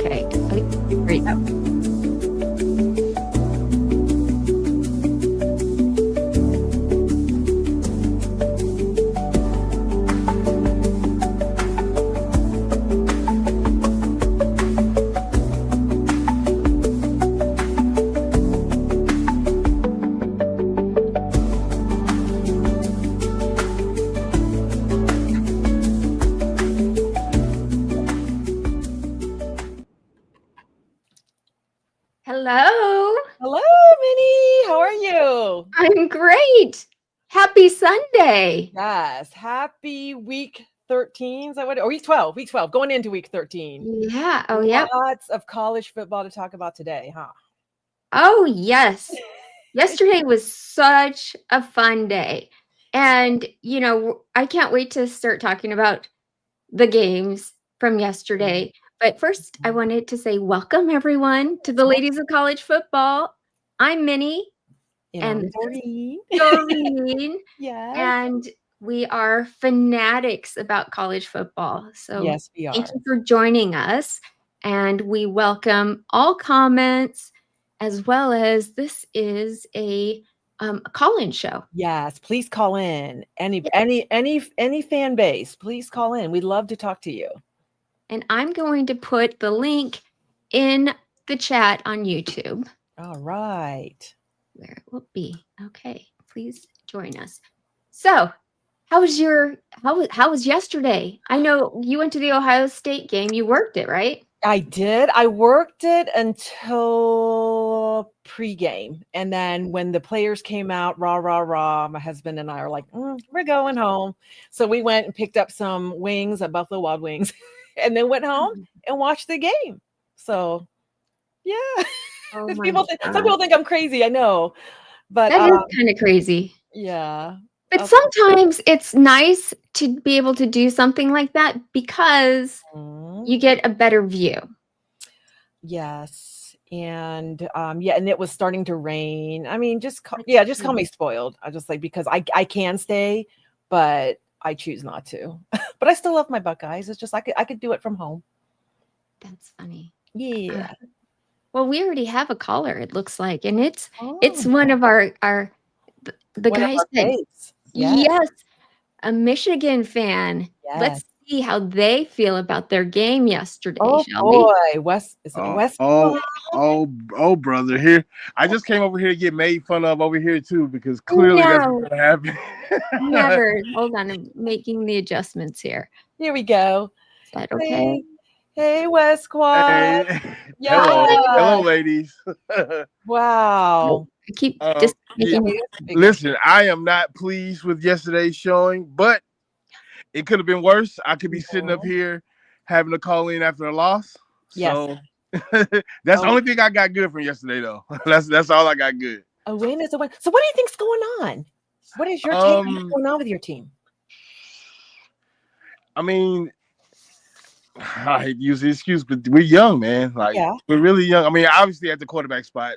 Okay. Great. Hello. Hello, Minnie. How are you? I'm great. Happy Sunday. Yes. Happy week 13. Is that what? Or week 12. Week 12. Going into week 13. Yeah. Oh, yeah. Lots of college football to talk about today, huh? Oh, yes. Yesterday was such a fun day. And, I can't wait to start talking about the games from yesterday. But first, I wanted to say welcome, everyone, to the Ladies of College Football. I'm Minnie. And Doreen. Doreen. Yes. And we are fanatics about college football. So yes, we are. Thank you for joining us. And we welcome all comments, as well as this is a call-in show. Yes, please call in. Any fan base, please call in. We'd love to talk to you. And I'm going to put the link in the chat on YouTube. All right. Where it will be. Okay, please join us. So, how was yesterday? I know you went to the Ohio State game. You worked it, right? I did. I worked it until pregame. And then when the players came out, rah, my husband and I are like, we're going home. So we went and picked up some wings at Buffalo Wild Wings and then went home and watched the game. So, yeah. Oh some people think I'm crazy. I know. But that is kind of crazy. Yeah. But sometimes it's nice to be able to do something like that because you get a better view. Yes. And and it was starting to rain. I mean, just call me spoiled. I just because I can stay, but I choose not to. But I still love my Buckeyes. It's just I could do it from home. That's funny. Yeah. Well, we already have a caller, it looks like, and it's one of the guys that yes, a Michigan fan. Yes. Let's see how they feel about their game yesterday. Oh boy, West. Oh, brother, here I just came over here to get made fun of over here too because clearly that's not gonna happen. Never. Hold on, I'm making the adjustments here. Here we go. Is that okay? Hey, West Squad. Hey. Hello, ladies. Wow. I keep just making Listen, I am not pleased with yesterday's showing, but it could have been worse. I could be sitting up here having to call in after a loss. Yes. So that's the only thing I got good from yesterday, though. That's all I got good. A win is a win. So what do you think's going on? What is your take on what's going on with your team? I mean, I hate to use the excuse, but we're young, man. We're really young. I mean, obviously at the quarterback spot,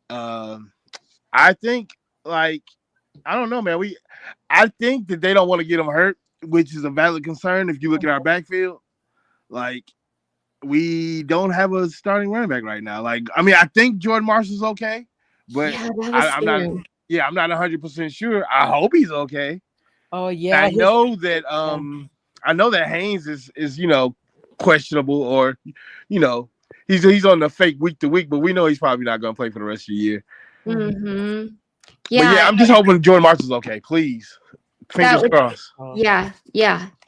I think I don't know, man. I think that they don't want to get them hurt, which is a valid concern. If you look at our backfield, we don't have a starting running back right now. I think Jordan Marshall's okay, but I'm not 100% sure. I hope he's okay. Oh yeah. I know that Haynes is questionable, or he's on the fake week to week, but we know he's probably not going to play for the rest of the year. Mm-hmm. Yeah, I'm just hoping Jordan Marshall's okay. Please, fingers crossed. Yeah,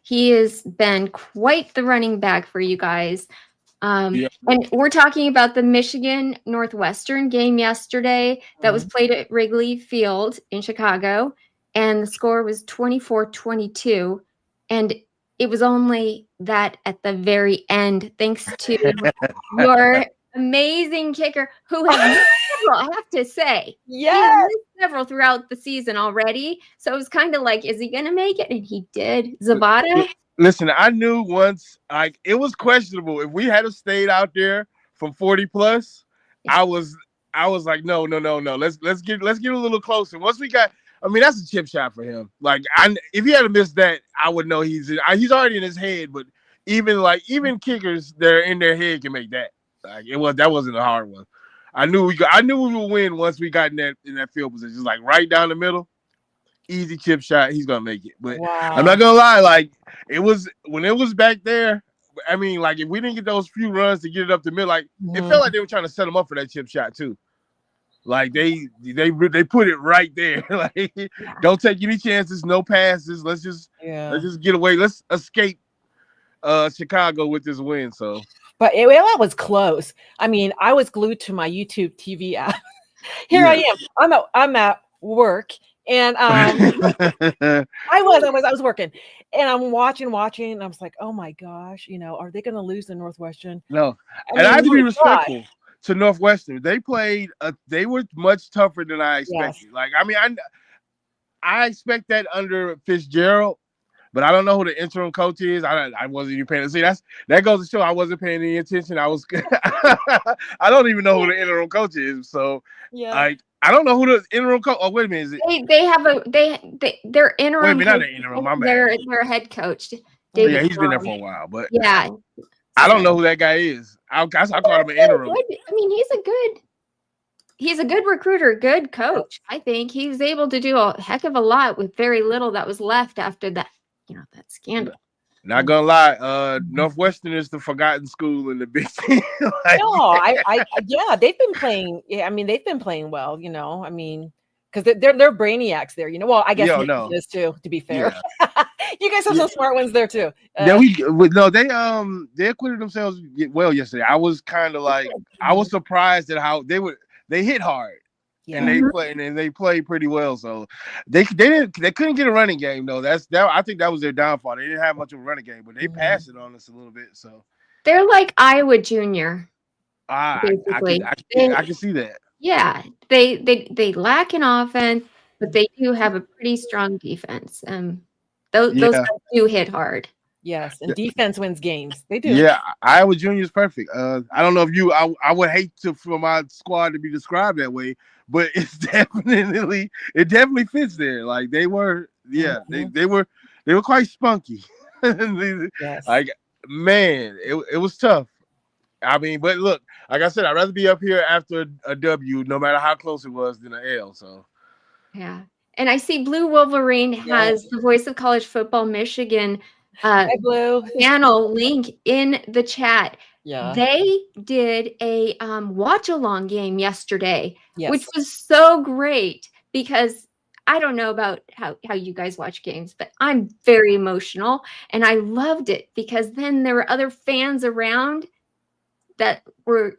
he has been quite the running back for you guys. And we're talking about the Michigan Northwestern game yesterday that was played at Wrigley Field in Chicago, and the score was 24-22, and it was only that at the very end, thanks to your amazing kicker, who has several, I have to say. Yes. Several throughout the season already. So it was kind of like, is he going to make it? And he did. Zavada. Listen, I knew once, it was questionable. If we had stayed out there from 40 plus, I was like, no. Let's get a little closer. Once we got, that's a chip shot for him. If he had missed that, I would know he's already in his head, but even kickers that are in their head can make that. Like that wasn't a hard one. I knew we would win once we got in that field position. Just like right down the middle, easy chip shot. He's gonna make it. But I'm not gonna lie, like it was when it was back there. I mean, like if we didn't get those few runs to get it up the middle, like it felt like they were trying to set him up for that chip shot too. Like they put it right there. Like don't take any chances, no passes. Let's just get away. Let's escape Chicago with this win. So, but it was close. I mean, I was glued to my YouTube TV app. Here I am. I'm at work, and I was working, and I'm watching, and I was like, oh my gosh, are they going to lose to Northwestern? No, and I have to be respectful to Northwestern. They played. They were much tougher than I expected. Yes. Like, I mean, I expect that under Fitzgerald. But I don't know who the interim coach is. I wasn't even paying attention. That goes to show I wasn't paying any attention. I don't even know who the interim coach is. So I don't know who the interim coach. Oh, wait a minute. They have their interim. Wait a minute, not the interim. My bad. Their head coach. David he's been there for a while, but yeah, I don't know who that guy is. I call him an interim. I mean, he's a good recruiter, good coach. I think he's able to do a heck of a lot with very little that was left after that. That scandal. Not gonna lie, Northwestern is the forgotten school in the Big Ten. They've been playing. Yeah, I mean, they've been playing well. I mean, because they're brainiacs there. Well, I guess Nick is too. To be fair, you guys have some smart ones there too. They acquitted themselves well yesterday. I was kind of like I was surprised at how they hit hard. Yeah. And they played pretty well, so they couldn't get a running game though. I think that was their downfall. They didn't have much of a running game, but they passed it on us a little bit. So they're like Iowa Junior. I can see that. Yeah, they lack in offense, but they do have a pretty strong defense. Those guys do hit hard. Yes, and defense wins games. They do. Yeah, Iowa Junior is perfect. I don't know if I would hate for my squad to be described that way, but it definitely fits there. Like they were, they were quite spunky. Yes. Like man, it was tough. I mean, but look, like I said, I'd rather be up here after a W, no matter how close it was, than an L. So yeah, and I see Blue Wolverine has the Voice of College Football Michigan channel link in the chat. Yeah, they did a watch along game yesterday, which was so great because I don't know about how you guys watch games, but I'm very emotional and I loved it because then there were other fans around that were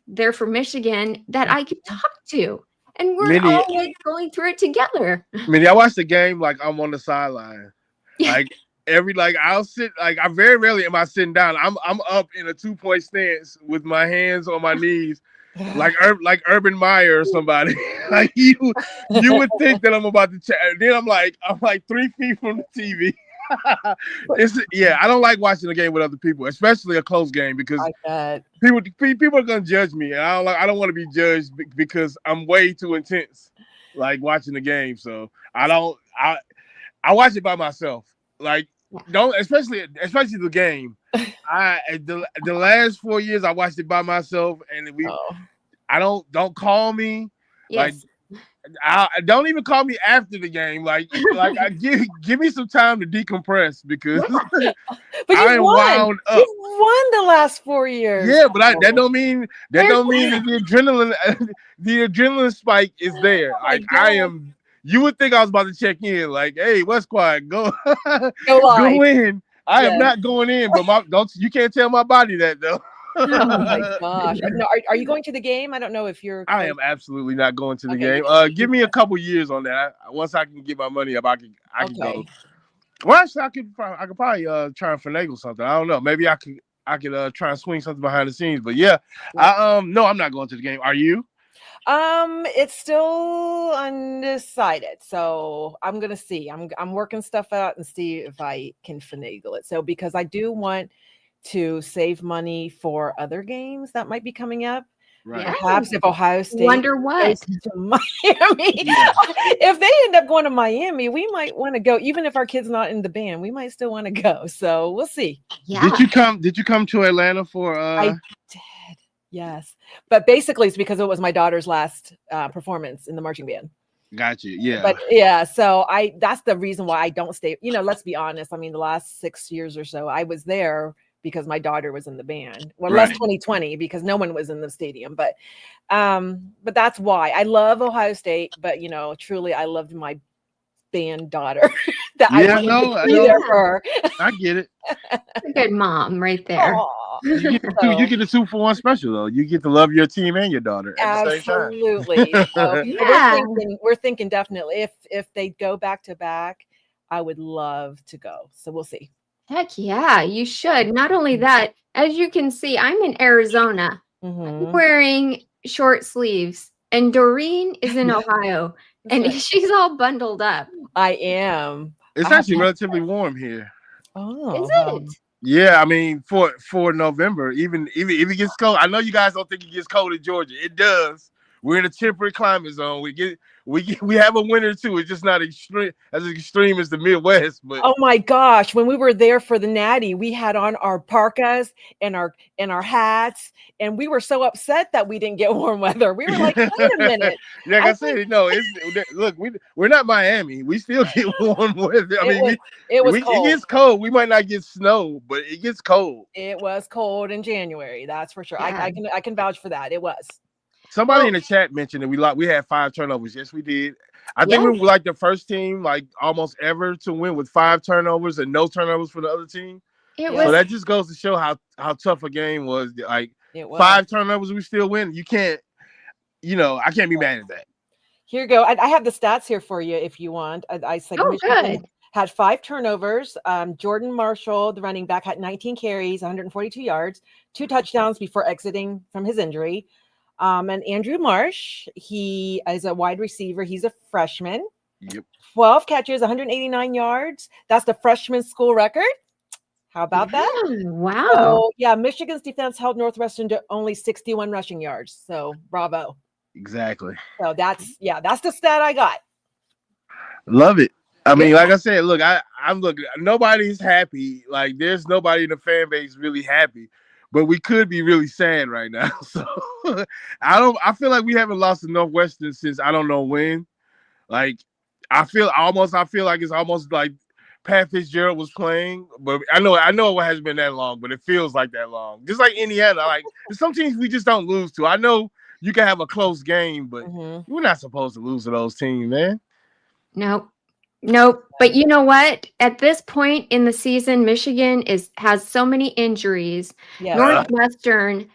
there for Michigan that I could talk to, and we're all like going through it together. I watched the game like I'm on the sideline, like. I'll sit I very rarely am I sitting down. I'm up in a 2-point stance with my hands on my knees, like Urban Meyer or somebody. Like you would think that I'm about to chat. Then I'm like 3 feet from the TV. I don't like watching the game with other people, especially a close game because people are gonna judge me, and I don't want to be judged because I'm way too intense, like watching the game. So I watch it by myself. Like especially the game. The last 4 years I watched it by myself, and I don't call me. Yes. Like I don't even call me after the game. Like I give me some time to decompress because I am wound up. You've won the last 4 years. Yeah, but that don't mean that the adrenaline spike is there. Like I am. You would think I was about to check in, like, "Hey, West Quad, go in." I am not going in, but you can't tell my body that though. Oh my gosh! Are you going to the game? I don't know if you're. I am absolutely not going to the game. Give me a couple years on that. Once I can get my money up, I can go. Well, actually, I could probably try and finagle something. I don't know. Maybe I could try and swing something behind the scenes. But no, I'm not going to the game. Are you? It's still undecided, so I'm gonna see. I'm working stuff out and see if I can finagle it. So because I do want to save money for other games that might be coming up. Right. Yeah. Perhaps if Ohio State Wonder what? goes to Miami, Yeah. if they end up going to Miami, we might want to go. Even if our kid's not in the band, we might still want to go. So we'll see. Yeah. Did you come to Atlanta for I did, yes, but basically it's because it was my daughter's last performance in the marching band. Got you. Yeah. But yeah, so that's the reason why I don't stay. Let's be honest. I mean, the last 6 years or so, I was there because my daughter was in the band. Well, less 2020 because no one was in the stadium. But that's why I love Ohio State. But truly, I loved my band daughter. That I know there for her. I get it. A good mom right there. You get the 2-for-1 special though. You get to love your team and your daughter at the same time. Absolutely. So Yeah. we're thinking definitely if they go back to back, I would love to go. So we'll see. Heck yeah, you should. Not only that, as you can see, I'm in Arizona. I'm wearing short sleeves, and Doreen is in Ohio, and she's all bundled up. I am. It's actually relatively warm here. Oh, Is it? Yeah, I mean for November, even if it gets cold. I know you guys don't think it gets cold in Georgia. It does. We're in a temperate climate zone. We have a winter too. It's just not extreme as the Midwest. But oh my gosh, when we were there for the Natty, we had on our parkas and our hats, and we were so upset that we didn't get warm weather. We were like, wait a minute. Like I said, look, we're not Miami. We still get warm weather. I mean, it gets cold. We might not get snow, but it gets cold. It was cold in January, that's for sure. Yeah. I can vouch for that. It was. Somebody in the chat mentioned that we had 5 turnovers. Yes, we did. I think we were like the first team, like almost ever, to win with 5 turnovers and no turnovers for the other team. So that just goes to show how tough a game was. Like 5 turnovers, we still win. You can't, I can't be mad at that. Here you go. I have the stats here for you if you want. I said Michigan had 5 turnovers. Jordan Marshall, the running back, had 19 carries, 142 yards, 2 touchdowns before exiting from his injury. And Andrew Marsh, he is a wide receiver. He's a freshman. Yep. 12 catches, 189 yards. That's the freshman school record. How about that? Wow. So, yeah, Michigan's defense held Northwestern to only 61 rushing yards. So, bravo. Exactly. So that's the stat I got. Love it. I mean, like I said, look, I'm looking. Nobody's happy. Like, there's nobody in the fan base really happy. But we could be really sad right now. So I feel like we haven't lost to Northwestern since I don't know when. Like I feel like it's almost like Pat Fitzgerald was playing. But I know it hasn't been that long, but it feels like that long. Just like Indiana. Like some teams we just don't lose to. I know you can have a close game, but we're not supposed to lose to those teams, man. Nope. But you know what? At this point in the season, Michigan has so many injuries. Yeah. Northwestern,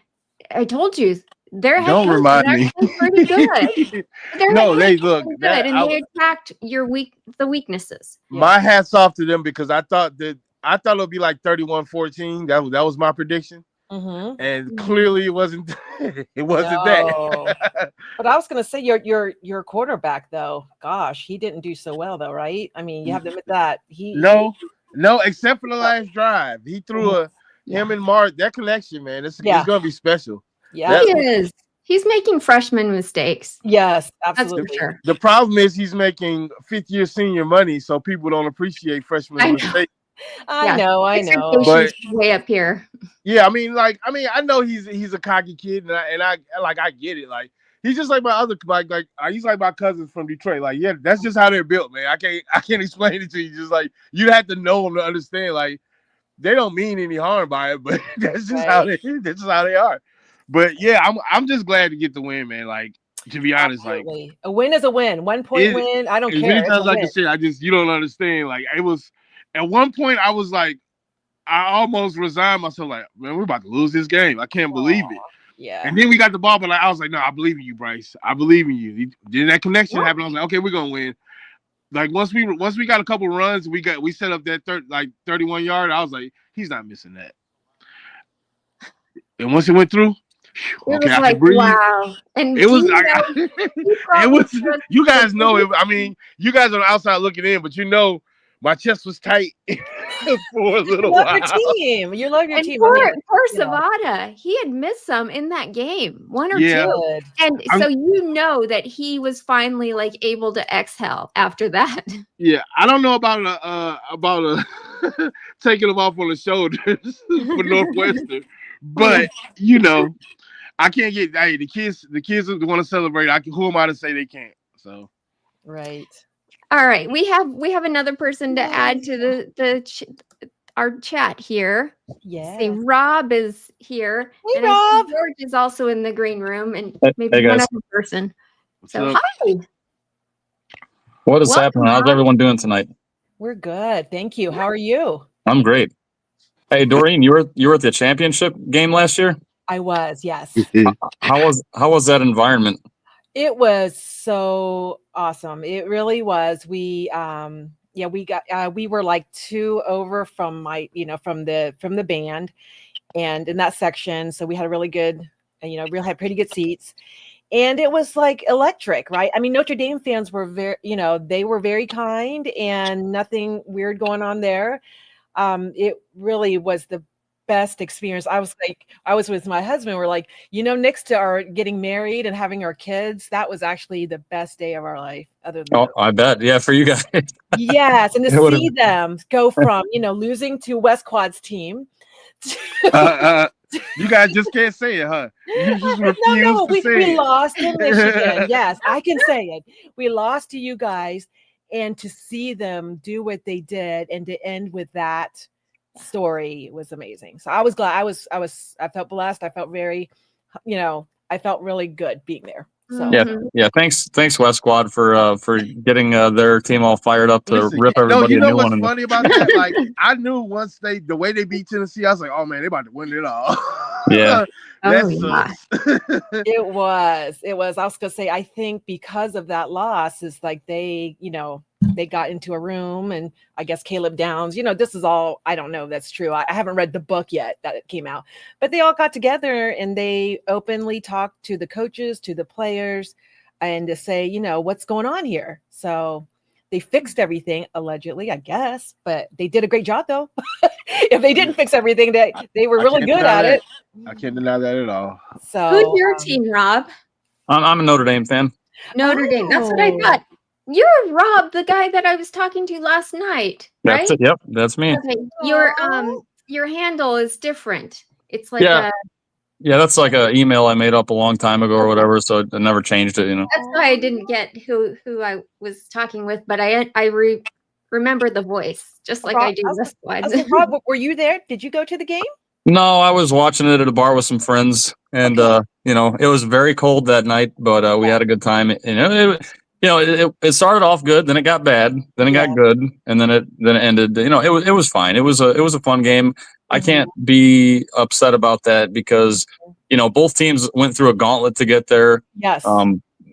I told you, their head don't remind me. Pretty good. They look good, and they attacked the weaknesses. My hat's off to them because I thought it would be like 31-14. That was my prediction. And clearly it wasn't. It wasn't that. But I was going to say your quarterback though. Gosh, he didn't do so well though, right? I mean, you have to admit that no, except for the last drive, he threw him and Mark. That connection, man, it's going to be special. Yeah, he is. He's making freshman mistakes. Yes, absolutely. That's for sure. The problem is he's making 5th-year senior money, so people don't appreciate freshman mistakes. I know. But way up here. Yeah, I mean, I know he's a cocky kid, and I get it. Like he's just like my other he's like my cousins from Detroit. Like, yeah, that's just how they're built, man. I can't explain it to you. Just like you have to know them to understand. Like they don't mean any harm by it, but that's just how they are. But yeah, I'm just glad to get the win, man. Like to be honest, absolutely. Like a win is a win. 1 point win. I don't care. Many times like I said, you don't understand. Like it was. At one point, I was like, I almost resigned myself. Like, man, we're about to lose this game. I can't believe it. Yeah. And then we got the ball, but I was like, no, I believe in you, Bryce. I believe in you. Then that connection happened. I was like, okay, we're gonna win. Like once we got a couple runs, we set up that 31 yard. I was like, he's not missing that. And once it went through, okay, I could breathe. Wow. And it was like it was. You guys know it. I mean, you guys on the outside looking in, but my chest was tight. for a You little love while. your team. You love your And team. poor, I mean, poor you know. Savada, he had missed some in that game, one or Yeah. two. Good. And so you know that he was finally like able to exhale after that. Yeah, I don't know about taking them off on the shoulders for Northwestern, but you know, I can't get the kids want to celebrate. Who am I to say they can't? So Right. All right, we have another person to add to our chat here. Yeah. See, Rob is here, Hey, and I see Rob. George is also in the green room, and maybe Hey one guys, other person. So up? hi. what is Welcome, happening? How's Rob. everyone doing tonight? We're good. Thank you. How are you? I'm great. Hey Doreen, you were at the championship game last year. I was, yes. How was that environment? It was so awesome. It really was. We we were like 2 over from from the band and in that section. So we had a really good, had pretty good seats. And it was like electric, right? I mean, Notre Dame fans were they were very kind and nothing weird going on there. It really was the best experience. I was with my husband. We're like, next to our getting married and having our kids, that was actually the best day of our life. Other than Oh, I bet. Yeah, for you guys. yes, and to It would've- see them go from losing to West Quad's team. You guys just can't say it, huh? You just refuse No, to say we it. lost to Michigan. Yes, I can say it. We lost to you guys, and to see them do what they did and to end with that story was amazing. So I was glad. I felt blessed. I felt very, I felt really good being there. So yeah. Thanks West Squad for getting their team all fired up to Listen, rip no, everybody you a know new what's one. funny about that? Like, I knew once the way they beat Tennessee, I was like, oh man, they about to win it all. Yeah. That yeah. sucks. it was. I was gonna say, I think because of that loss, is like they got into a room, and I guess Caleb Downs, this is all, I don't know if that's true. I haven't read the book yet that it came out, but they all got together and they openly talked to the coaches, to the players, and to say, what's going on here. So they fixed everything, allegedly, I guess, but they did a great job though. If they didn't fix everything, they were really good at it. I can't deny that at all. So Who's your team, Rob? I'm a Notre Dame fan. Notre Dame. That's what I thought. You're Rob, the guy that I was talking to last night, right? That's it. Yep, that's me. Okay. Your handle is different. It's like Yeah. Yeah, that's like an email I made up a long time ago or whatever, so I never changed it, That's why I didn't get who I was talking with, but I remember the voice, just like I do the squads. Rob, were you there? Did you go to the game? No, I was watching it at a bar with some friends, and it was very cold that night, but we had a good time. It started off good, then it got bad, then it got good, and then it ended. It was fine. It was a fun game. I can't be upset about that because both teams went through a gauntlet to get there. Yes.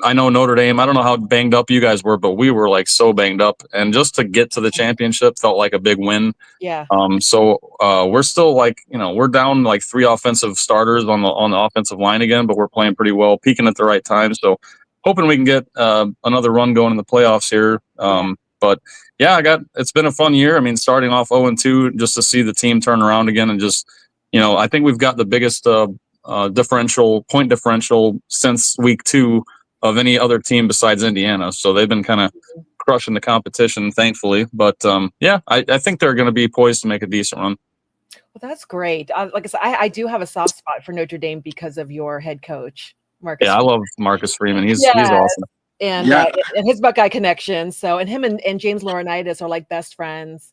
I know Notre Dame, I don't know how banged up you guys were, but we were like so banged up, and just to get to the championship felt like a big win. Yeah. So we're still we're down like 3 offensive starters on the offensive line again, but we're playing pretty well, peaking at the right time. So hoping we can get another run going in the playoffs here. But yeah, it's been a fun year. I mean, starting off 0-2, just to see the team turn around again, and just I think we've got the biggest point differential since week 2 of any other team besides Indiana. So they've been kind of crushing the competition, thankfully. But I think they're going to be poised to make a decent run. Well, that's great. Like I said, I do have a soft spot for Notre Dame because of your head coach, Marcus. Yeah, I love Marcus Freeman. He's awesome. And and his Buckeye connection. So, and him and James Laurinaitis are like best friends.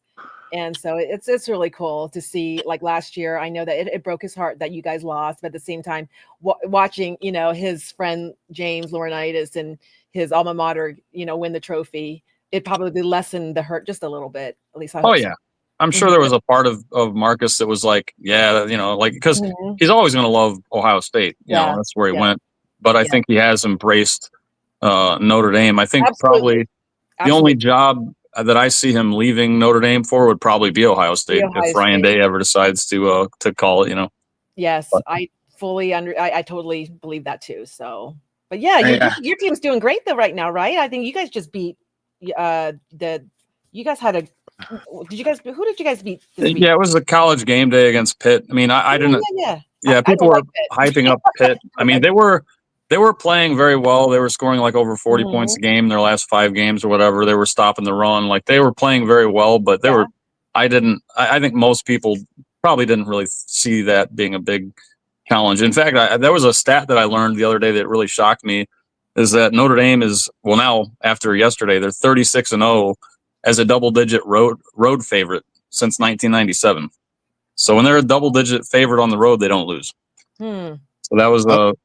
And so it's really cool to see. Like last year, I know that it broke his heart that you guys lost, but at the same time, watching his friend James Laurinaitis and his alma mater win the trophy, it probably lessened the hurt just a little bit. At least I hope so. I'm sure there was a part of Marcus that was like, because he's always going to love Ohio State. That's where he went. But I think he has embraced Notre Dame. I think probably the only job that I see him leaving Notre Dame for would probably be Ohio State if Ryan Day ever decides to call it. Yes, but I fully I totally believe that too. So, but yeah, your team's doing great though right now, right? I think you guys just beat you guys had Who did you guys beat this week? Yeah, it was a college game day against Pitt. I mean, I didn't. Yeah, people were hyping up Pitt. I mean, they were playing very well. They were scoring like over 40 points a game in their last 5 games or whatever. They were stopping the run. Like they were playing very well, but they were. I think most people probably didn't really see that being a big challenge. In fact, there was a stat that I learned the other day that really shocked me. Is that Notre Dame is now after yesterday they're 36-0 as a double-digit road favorite since 1997. So when they're a double-digit favorite on the road, they don't lose. So that was kind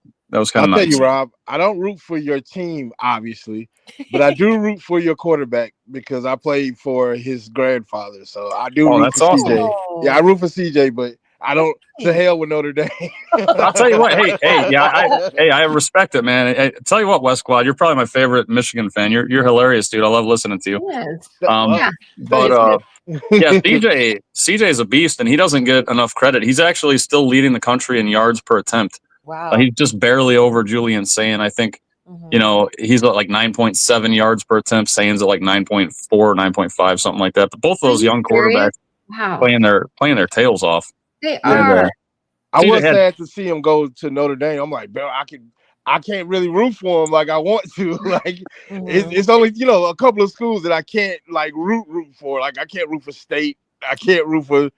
of nice. I'll tell you, Rob, I don't root for your team, obviously, but I do root for your quarterback because I played for his grandfather. So I do root for awesome. CJ. Yeah, I root for CJ, but I don't. To hell with Notre Dame. I'll tell you what. Hey, I respect it, man. I tell you what, West Squad, you're probably my favorite Michigan fan. You're hilarious, dude. I love listening to you. Yes. But CJ is a beast, and he doesn't get enough credit. He's actually still leading the country in yards per attempt. Wow. He's just barely over Julian Sayin. I think, he's at like 9.7 yards per attempt. Sayin's at like 9.4, 9.5, something like that. But both of those young quarterbacks playing their tails off. They are. I was sad to see him go to Notre Dame. I'm like, bro, I can't really root for him like I want to. Like it's only a couple of schools that I can't like root for. Like I can't root for State. I can't root for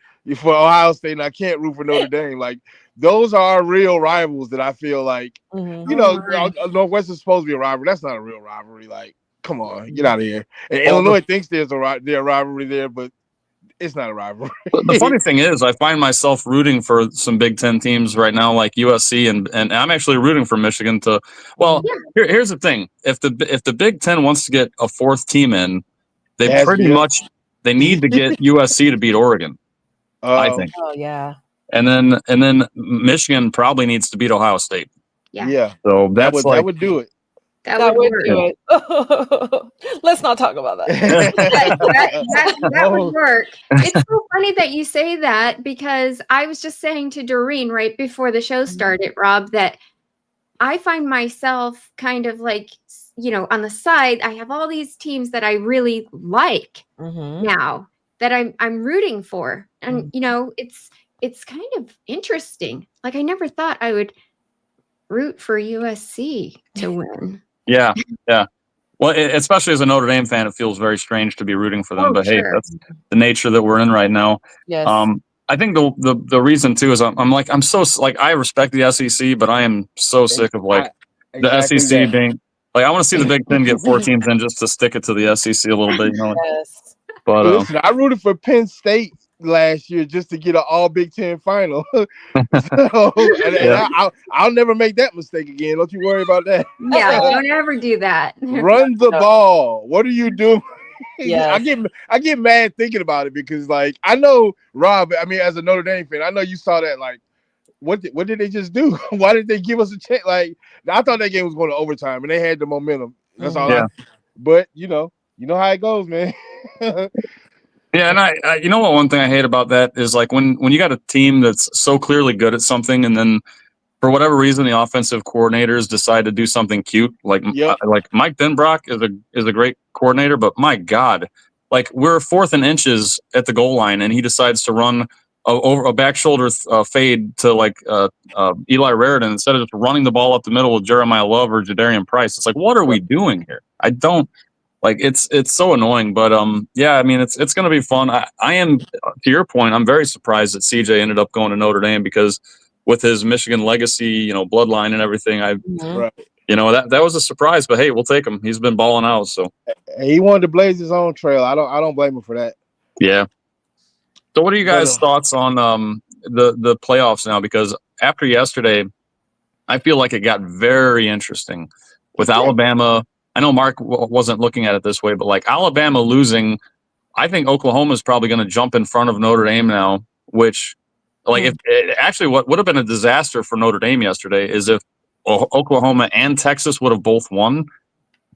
Ohio State, and I can't root for Notre Dame. Like those are our real rivals that I feel like Northwestern's supposed to be a rivalry. That's not a real rivalry. Like, come on, get out of here. And Illinois thinks there's a rivalry there, but it's not a rivalry. The funny thing is, I find myself rooting for some Big Ten teams right now, like USC, and I'm actually rooting for Michigan to. Well, here's the thing: if the Big Ten wants to get a 4th team in, they they need to get USC to beat Oregon. I think. Oh yeah. And then Michigan probably needs to beat Ohio State. Yeah. So that would do it. That would do it. Let's not talk about that. that would work. It's so funny that you say that because I was just saying to Doreen right before the show started, Rob, that I find myself kind of like, on the side, I have all these teams that I really like now that I'm rooting for. And, it's kind of interesting. Like I never thought I would root for USC to win. Yeah. Well, especially as a Notre Dame fan, it feels very strange to be rooting for them. But hey, that's the nature that we're in right now. Yes. I think the reason too is I'm so like I respect the SEC, but I am so sick of the SEC being like I want to see the Big Ten get 4 teams in just to stick it to the SEC a little bit. Yes. But listen, I rooted for Penn State last year just to get an all Big Ten final. I'll never make that mistake again. Don't you worry about that. Yeah, don't ever do that. Run the ball. What are you doing? Yeah, I get mad thinking about it because like I know Rob, I mean as a Notre Dame fan, I know you saw that like what did they just do? Why did they give us a chance? Like I thought that game was going to overtime and they had the momentum. That's all. But you know how it goes, man. Yeah, and I you know what, one thing I hate about that is like when you got a team that's so clearly good at something and then for whatever reason the offensive coordinators decide to do something cute like Mike Denbrock is a great coordinator, but my God, like we're 4th and inches at the goal line and he decides to run over a back shoulder fade to like Eli Raridan instead of just running the ball up the middle with Jeremiah Love or Jadarian Price. It's like, what are we doing here? I don't. Like it's so annoying, but I mean it's going to be fun. I am, to your point, I'm very surprised that CJ ended up going to Notre Dame because with his Michigan legacy, bloodline and everything, that was a surprise. But hey, we'll take him. He's been balling out, so he wanted to blaze his own trail. I don't blame him for that. Yeah. So what are you guys' thoughts on the playoffs now? Because after yesterday, I feel like it got very interesting with Alabama. I know Mark wasn't looking at it this way, but like Alabama losing, I think Oklahoma is probably going to jump in front of Notre Dame now, which like if actually what would have been a disaster for Notre Dame yesterday is if Oklahoma and Texas would have both won,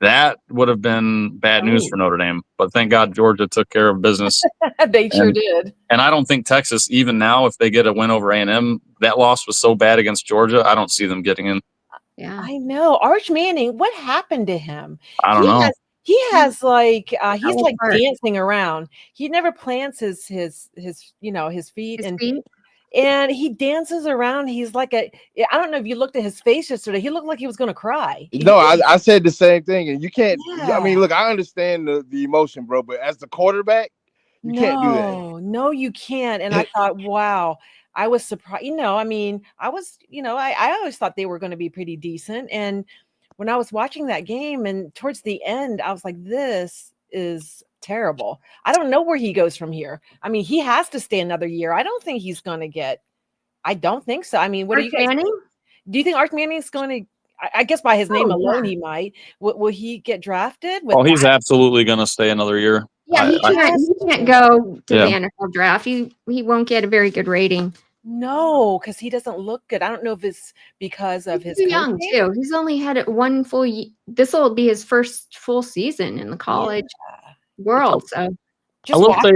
that would have been bad news for Notre Dame. But thank God Georgia took care of business. They sure did. And I don't think Texas, even now, if they get a win over A&M, that loss was so bad against Georgia, I don't see them getting in. Yeah, I know. Arch Manning, what happened to him? I don't know. He has like he's will like part. dancing around. He never plants his you know his feet His feet? and he dances around. He's like I don't know if you looked at his face yesterday. He looked like he was gonna cry. No, I said the same thing, and you can't. I Yeah. mean, look, I understand the emotion, bro, but as the quarterback, you can't do that. No, you can't. And I thought, wow, I was surprised. You know, I mean, I was, you know, I always thought they were going to be pretty decent. And when I was watching that game and towards the end, I was like, this is terrible. I don't know where he goes from here. I mean, he has to stay another year. I don't think he's going to get, I don't think so. I mean, what Arch are you guys? Manning? Do you think Arch Manning's going to? I guess by his name alone, yeah. he might. Will he get drafted? Oh, he's absolutely going to stay another year. Yeah, he can't go to the NFL draft. He won't get a very good rating. No, because he doesn't look good. I don't know if it's because of his too young too. He's only had it one full year. This will be his first full season in the college world. So I will say,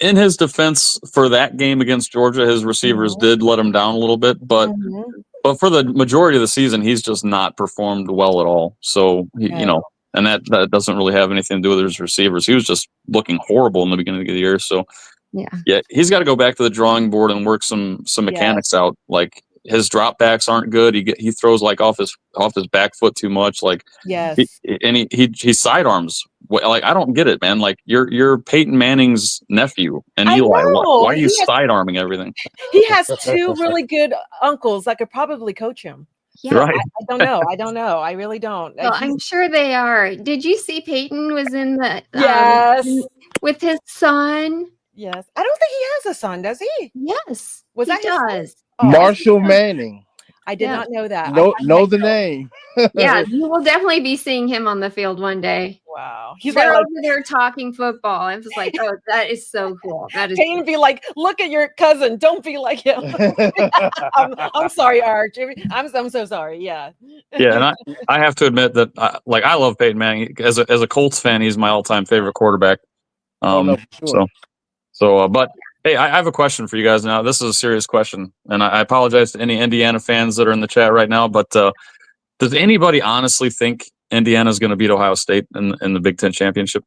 in his defense, for that game against Georgia, his receivers did let him down a little bit, but for the majority of the season, he's just not performed well at all. So you know, and that doesn't really have anything to do with his receivers. He was just looking horrible in the beginning of the year. So yeah, he's got to go back to the drawing board and work some mechanics out. Like his dropbacks aren't good. He throws like off his back foot too much. Like he sidearms. Like I don't get it, man. Like you're Peyton Manning's nephew and Eli. Why are you sidearming everything? He has two really good uncles that could probably coach him. Yeah, right. I don't know. I don't know. I really don't. Well, I'm sure they are. Did you see Peyton was in the with his son? Yes. I don't think he has a son, does he? Yes. Was he that does. Marshall Manning. I did not know that. Know the name. Yeah, you will definitely be seeing him on the field one day. Wow. He's over there talking football. I'm just like, oh, that is so cool. That is Payne be like, look at your cousin. Don't be like him. I'm sorry, Arch. I'm so sorry. Yeah. Yeah, and I have to admit that I love Peyton Manning. As a Colts fan, he's my all-time favorite quarterback. But hey, I have a question for you guys now. This is a serious question, and I apologize to any Indiana fans that are in the chat right now. But does anybody honestly think Indiana is going to beat Ohio State in the Big Ten championship?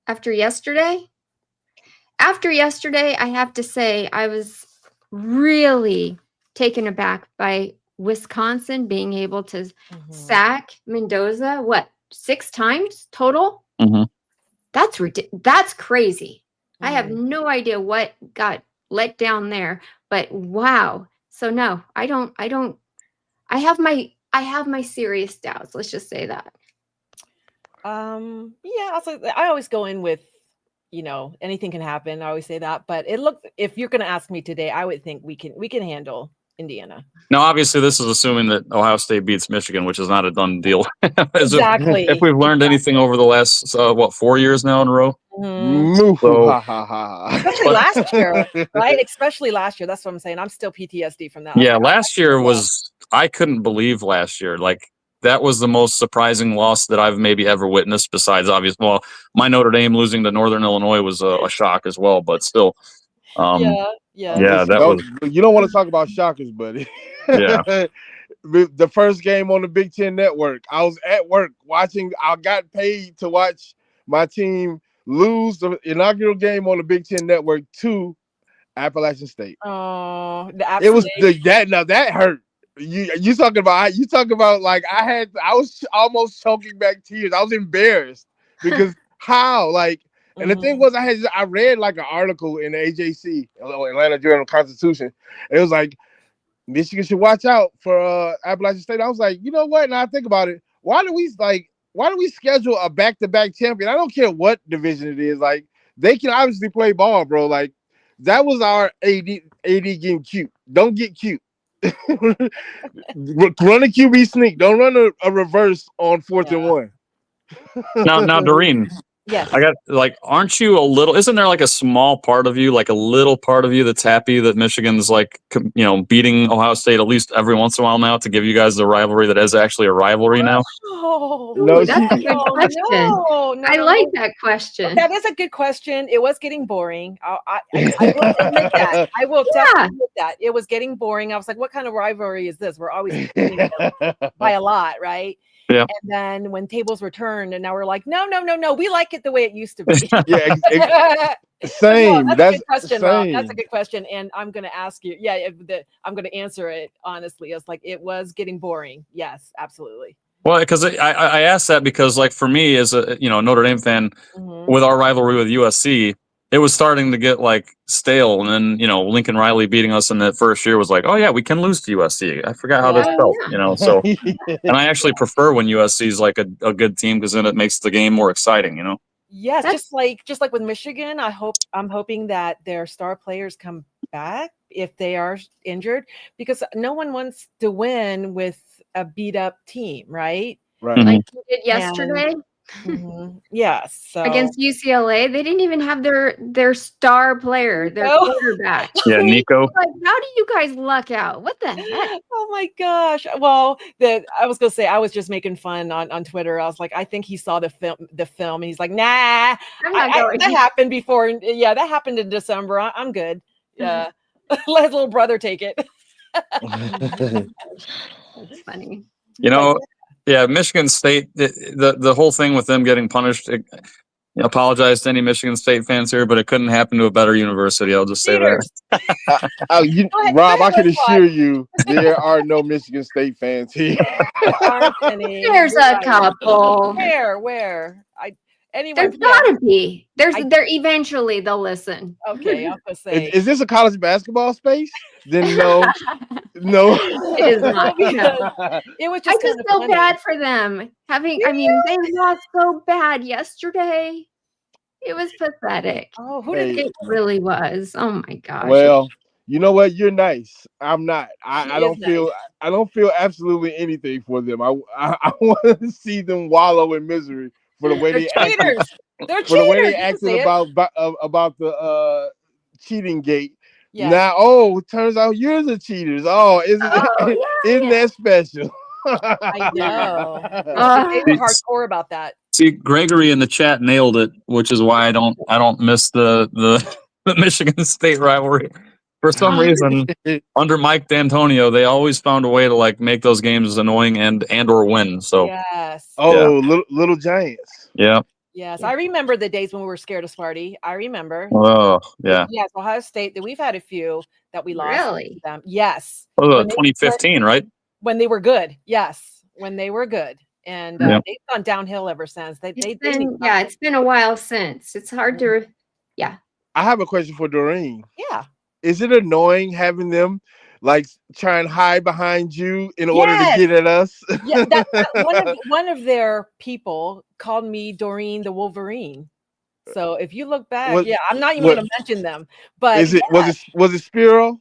After yesterday, I have to say I was really taken aback by Wisconsin being able to sack Mendoza. What, 6 times total? That's crazy. I have no idea what got let down there, but wow. So no, I don't. I have my serious doubts. Let's just say that. Yeah, also I always go in with, you know, anything can happen. I always say that, but if you're going to ask me today, I would think we can handle Indiana. Now, obviously, this is assuming that Ohio State beats Michigan, which is not a done deal. Exactly. If we've learned anything over the last 4 years now in a row. Especially last year, right? Especially last year. That's what I'm saying. I'm still PTSD from that. Yeah, last year I couldn't believe last year. Like that was the most surprising loss that I've maybe ever witnessed. Besides, obviously, well, my Notre Dame losing to Northern Illinois was a shock as well. But still, that was. You don't want to talk about shockers, buddy. Yeah. The first game on the Big Ten Network, I was at work watching. I got paid to watch my team lose the inaugural game on the Big Ten Network to Appalachian State. Oh, it was that hurt. You talking about like I was almost choking back tears. I was embarrassed because how like. And the thing was, I read like an article in the AJC, Atlanta Journal-Constitution. It was like Michigan should watch out for Appalachian State. I was like, you know what? Now I think about it. Why do we schedule a back-to-back champion? I don't care what division it is. Like they can obviously play ball, bro. Like that was our AD getting cute. Don't get cute. Run a QB sneak. Don't run a reverse on 4th and 1. Now, Doreen, Yes. I got like, aren't you a little? Isn't there like a small part of you, like a little part of you, that's happy that Michigan's like, beating Ohio State at least every once in a while now to give you guys the rivalry that is actually a rivalry now? Oh, No, Ooh, that's a good question. no, I like that question. That is a good question. It was getting boring. I will admit that. I will definitely admit that. It was getting boring. I was like, what kind of rivalry is this? We're always beating them by a lot, right? Yeah. And then when tables were turned, and now we're like, no, we like it the way it used to be. Yeah, same. No, That's a good question, Rob. That's a same. good question, and I'm going to ask you. Yeah, I'm going to answer it honestly. It's like it was getting boring. Yes, absolutely. Well, because I asked that because, like, for me as a Notre Dame fan, with our rivalry with USC, it was starting to get like stale, and then Lincoln Riley beating us in that first year was like, oh yeah, we can lose to USC. I forgot how this felt, So, and I actually prefer when USC is like a good team because then it makes the game more exciting, Yes, just like with Michigan, I'm hoping that their star players come back if they are injured, because no one wants to win with a beat up team, right? Right. Like we did yesterday Yes. So against UCLA. They didn't even have their star player, their quarterback. Yeah, Nico. Like, how do you guys luck out? What the heck? Oh my gosh. Well, I was gonna say, I was just making fun on Twitter. I was like, I think he saw the film, and he's like, nah, I'm not going. That happened before. Yeah, that happened in December. I'm good. Yeah. Let his little brother take it. That's funny. Yeah, Michigan State, the whole thing with them getting punished. Apologize to any Michigan State fans here, but it couldn't happen to a better university. I'll just say that. Rob, I can assure you there are no Michigan State fans here. There's a couple. Where? There's gotta be. There eventually they'll listen. Okay, I'll just say. Is this a college basketball space? Then no. It is not. It was just I just feel bad for them. I mean, they lost so bad yesterday. It was pathetic. Oh, it really was. Oh my gosh. Well, you know what? You're nice. I'm not. I don't feel absolutely anything for them. I want to see them wallow in misery for the way they acted. They're for the way they acted about the cheating gate. Yeah. Now, it turns out you're the cheaters. Isn't that special? I know. They were hardcore about that. See, Gregory in the chat nailed it, which is why I don't miss the Michigan State rivalry. For some reason, under Mike D'Antonio, they always found a way to like make those games annoying and or win. So yes. Little Giants. Yeah. Yes, I remember the days when we were scared of Sparty. I remember. Oh, yeah. Yes, Ohio State. That we've had a few that we lost. Really? To them. Yes. 2015, right? When they were good. Yes, when they were good, and they've gone downhill ever since. It's been a while since. It's hard to. Yeah. I have a question for Doreen. Yeah. Is it annoying having them like try and hide behind you in order to get at us? Yeah, one of their people called me Doreen the Wolverine. So if you look back, I'm not even going to mention them. But was it Spiro?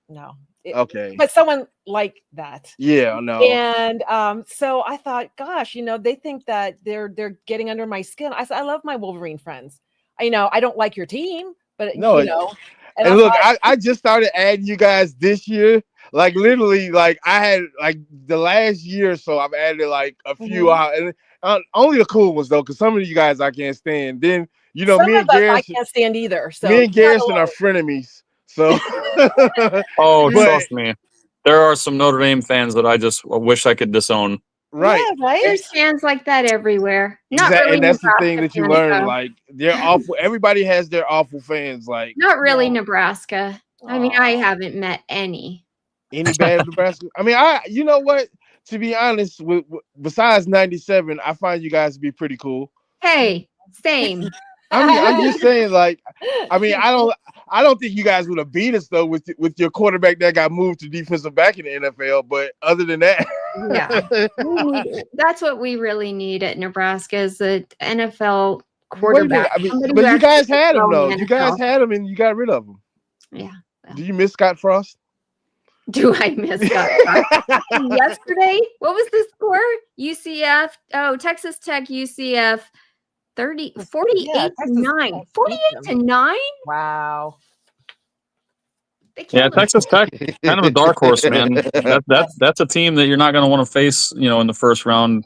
No. Okay. But someone like that. Yeah, no. And so I thought, gosh, they think that they're getting under my skin. I said, I love my Wolverine friends. I don't like your team, but And look, I just started adding you guys this year. Like literally, like I had like the last year or so, I've added like a few out, and only the cool ones though, because some of you guys I can't stand. Then some me and Garrison, I can't stand either. So me and Garrison are frenemies. So trust me, there are some Notre Dame fans that I just wish I could disown. Right. Yeah, right. There's fans like that everywhere. And that's the thing that you learn. Like they're awful. Everybody has their awful fans. Like not really Nebraska. I mean, I haven't met any bad Nebraska. I mean, you know what? To be honest, besides 97, I find you guys to be pretty cool. Hey, same. I'm just saying, like, I mean, I don't think you guys would have beat us though with your quarterback that got moved to defensive back in the NFL. But other than that, that's what we really need at Nebraska is the NFL quarterback. I mean, but you guys had him though. You guys had him, and you got rid of him. Yeah. Do you miss Scott Frost? Do I miss Scott Frost? Yesterday, what was the score? UCF. Oh, Texas Tech, UCF. 48 Yeah, to Texas 9. beat 48 to them. 9? Wow. They Yeah, killed them. Texas Tech, kind of a dark horse, man. That's a team that you're not going to want to face, in the first round.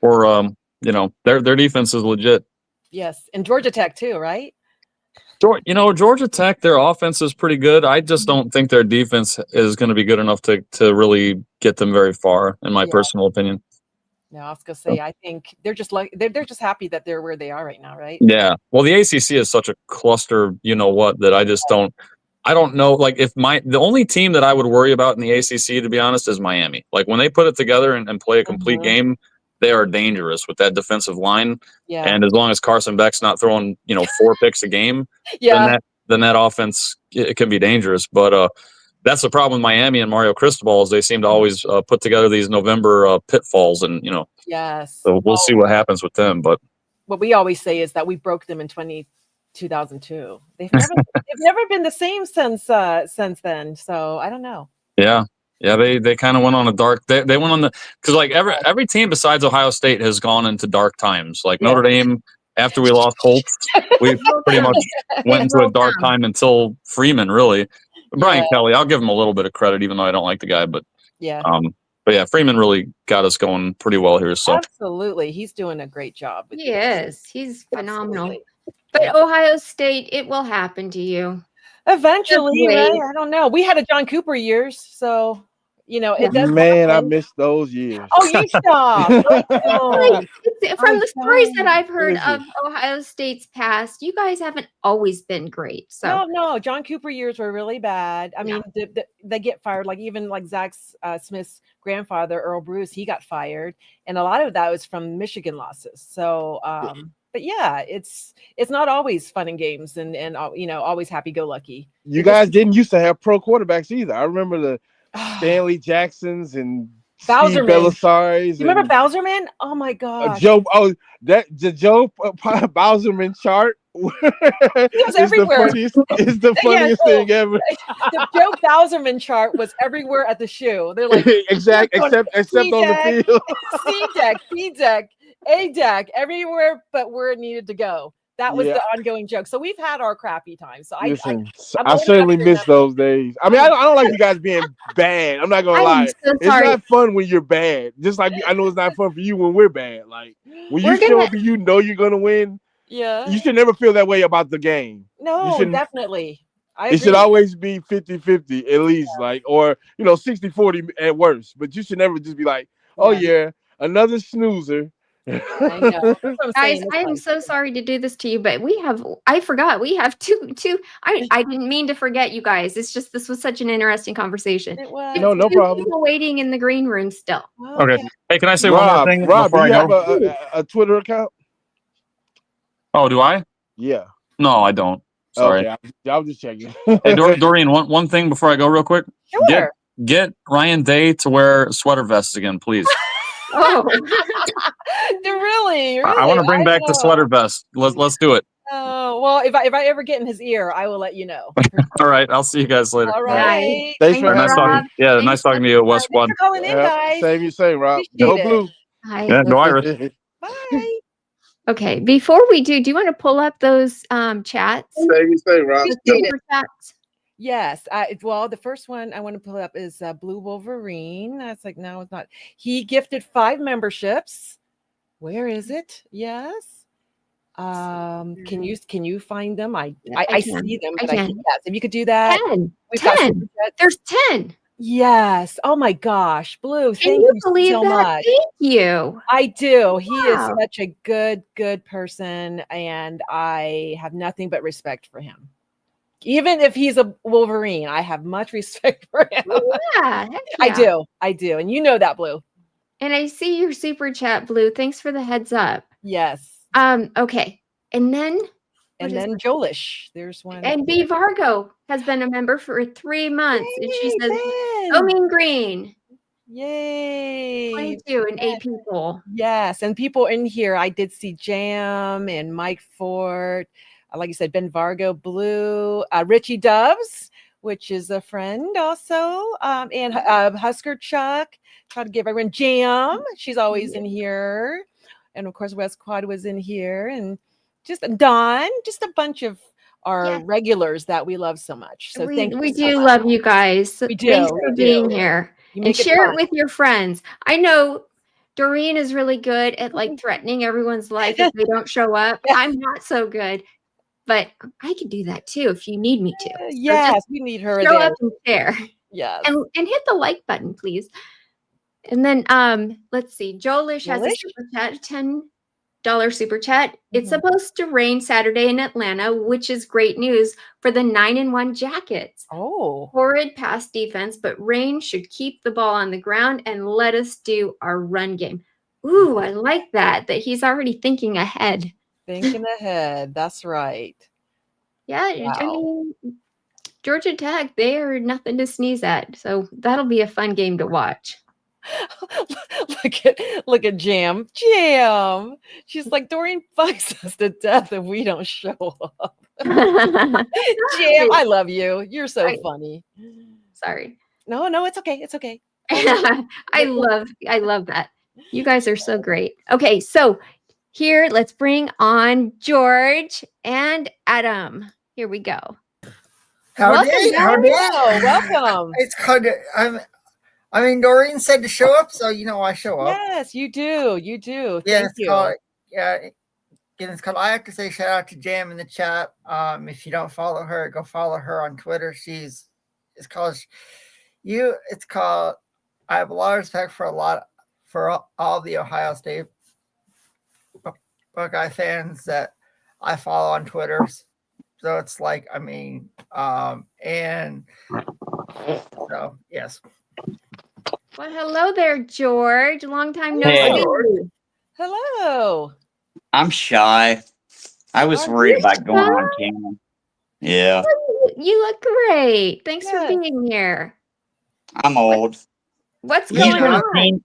Or their defense is legit. Yes, and Georgia Tech too, right? Georgia Tech, their offense is pretty good. I just don't think their defense is going to be good enough to really get them very far, in my personal opinion. No, I was gonna say, I think they're just like they're just happy that they're where they are right now, right? Yeah. Well, the ACC is such a cluster, that I just don't. I don't know. Like, the only team that I would worry about in the ACC, to be honest, is Miami. Like, when they put it together and play a complete game, they are dangerous with that defensive line. Yeah. And as long as Carson Beck's not throwing, 4 picks a game, Yeah. then that offense, it can be dangerous. But that's the problem with Miami and Mario Cristobal, is they seem to always put together these November pitfalls, and Yes. so we'll see what happens with them. But what we always say is that we broke them in 2002. They've never been the same since then. So I don't know. Yeah, they kind of went on a dark. They went on because like every team besides Ohio State has gone into dark times. Like Notre Dame, after we lost Holtz, we pretty much went into a dark time until Freeman, really. Brian Kelly, I'll give him a little bit of credit, even though I don't like the guy. But Freeman really got us going pretty well here. So absolutely, he's doing a great job. He is. He's phenomenal. But Ohio State, it will happen to you eventually, right? I don't know. We had a John Cooper years, so it does. Man, I missed those years. Oh, you stop! From the stories that I've heard of Ohio State's past, you guys haven't always been great. So no, John Cooper years were really bad. I mean, they get fired. Like even like Zach Smith's grandfather, Earl Bruce, he got fired, and a lot of that was from Michigan losses. So, but yeah, it's not always fun and games, and always happy go lucky. You guys didn't used to have pro quarterbacks either. I remember the Stanley Jacksons and Steve Belisari's. You remember Bowserman? Oh my god, the Joe Bowserman chart. He was everywhere. It's the funniest thing ever. The Joe Bowserman chart was everywhere at the shoe. They're like except on the field. C deck, A deck, everywhere but where it needed to go. That was the ongoing joke. So we've had our crappy times. So I certainly miss those days. I mean, I don't like you guys being bad. I'm not gonna lie. It's not fun when you're bad. Just like I know it's not fun for you when we're bad. Like when you show up and you know you're gonna win. Yeah. You should never feel that way about the game. No, definitely. It should always be 50-50 at least, or 60-40 at worst. But you should never just be like, oh yeah, another snoozer. I know. Guys, I am so sorry to do this to you, but I forgot we have two. I didn't mean to forget you guys. It's just, this was such an interesting conversation. It was. No problem. People waiting in the green room still. Okay. Hey, can I say one more thing? Rob, do you have a Twitter account? Oh, do I? Yeah. No, I don't. Sorry. Okay, I was just checking. Hey, Doreen, one thing before I go real quick. Sure. Get Ryan Day to wear sweater vests again, please. Oh, really? I want to bring back the sweater vest. Let's do it. Oh, well, if I ever get in his ear, I will let you know. All right, I'll see you guys later. All right. Thanks for nice talking. Yeah, nice talking to you, West One. Thanks for calling in, guys. Same, Rob. Go Blue. hi. Yeah, go Irish. Bye. Okay, before we do you want to pull up those chats? Same, Rob. Super chats? Yes. Well, the first one I want to pull up is Blue Wolverine. That's like, no, it's not. He gifted 5 memberships. Where is it? Yes. Can you find them? I see them, but I can't. If you could do that. 10. There's 10. Yes. Oh my gosh, Blue. Can you believe so much. Thank you. I do. He is such a good person, and I have nothing but respect for him. Even if he's a Wolverine, I have much respect for him. Yeah. I do. And you know that, Blue. And I see your super chat, Blue. Thanks for the heads up. Yes. Okay. And then Jolish. There's one. And B Vargo has been a member for 3 months. And she says, "Oh, mean green." Yay. 22 and 8 people. Yes. And people in here, I did see Jam and Mike Ford. Like you said, Ben Vargo, Blue, Richie Doves, which is a friend also, and Husker Chuck. Try to give everyone Jam. She's always in here. and of course West Quad was in here, and just Dawn, just a bunch of our regulars that we love so much. So we thank you so do much. love you guys. We do, Thanks we for do. being here. You And make it share fun. it with your friends. I know Doreen is really good at like threatening everyone's life if they don't show up. I'm not so good, but I can do that too if you need me to. So Yes, just we need her show there. up and share. Yes. And hit the like button, please. And then let's see. Joelish has a super chat, $10 super chat. It's supposed to rain Saturday in Atlanta, which is great news for the 9-1 Jackets. Oh. Horrid pass defense, but rain should keep the ball on the ground and let us do our run game. Ooh, I like that he's already thinking ahead. Thinking ahead. That's right. Yeah, Wow. I mean, Georgia Tech, they are nothing to sneeze at. So that'll be a fun game to watch. look at Jam. Jam. She's like, Doreen fucks us to death if we don't show up. Jam, I love you. You're so funny. Sorry. No, it's okay. It's okay. I love that. You guys are so great. Okay, so here, let's bring on George and Adam. Here we go. Howdy. Welcome. It's kind of, I mean, Doreen said to show up, so I show up. Yes, you do. You do. Yeah, Thank you. It's called. I have to say shout out to Jam in the chat. If you don't follow her, go follow her on Twitter. It's called. I have a lot of respect for all the Ohio State Buckeye fans that I follow on Twitter. So it's like, and so yes. Well, hello there, George. Long time no Hey. see. Hello. I'm shy. I was worried about going on camera. Yeah, You look great. Thanks for Yes. being here. I'm old. What's You going should have on? seen.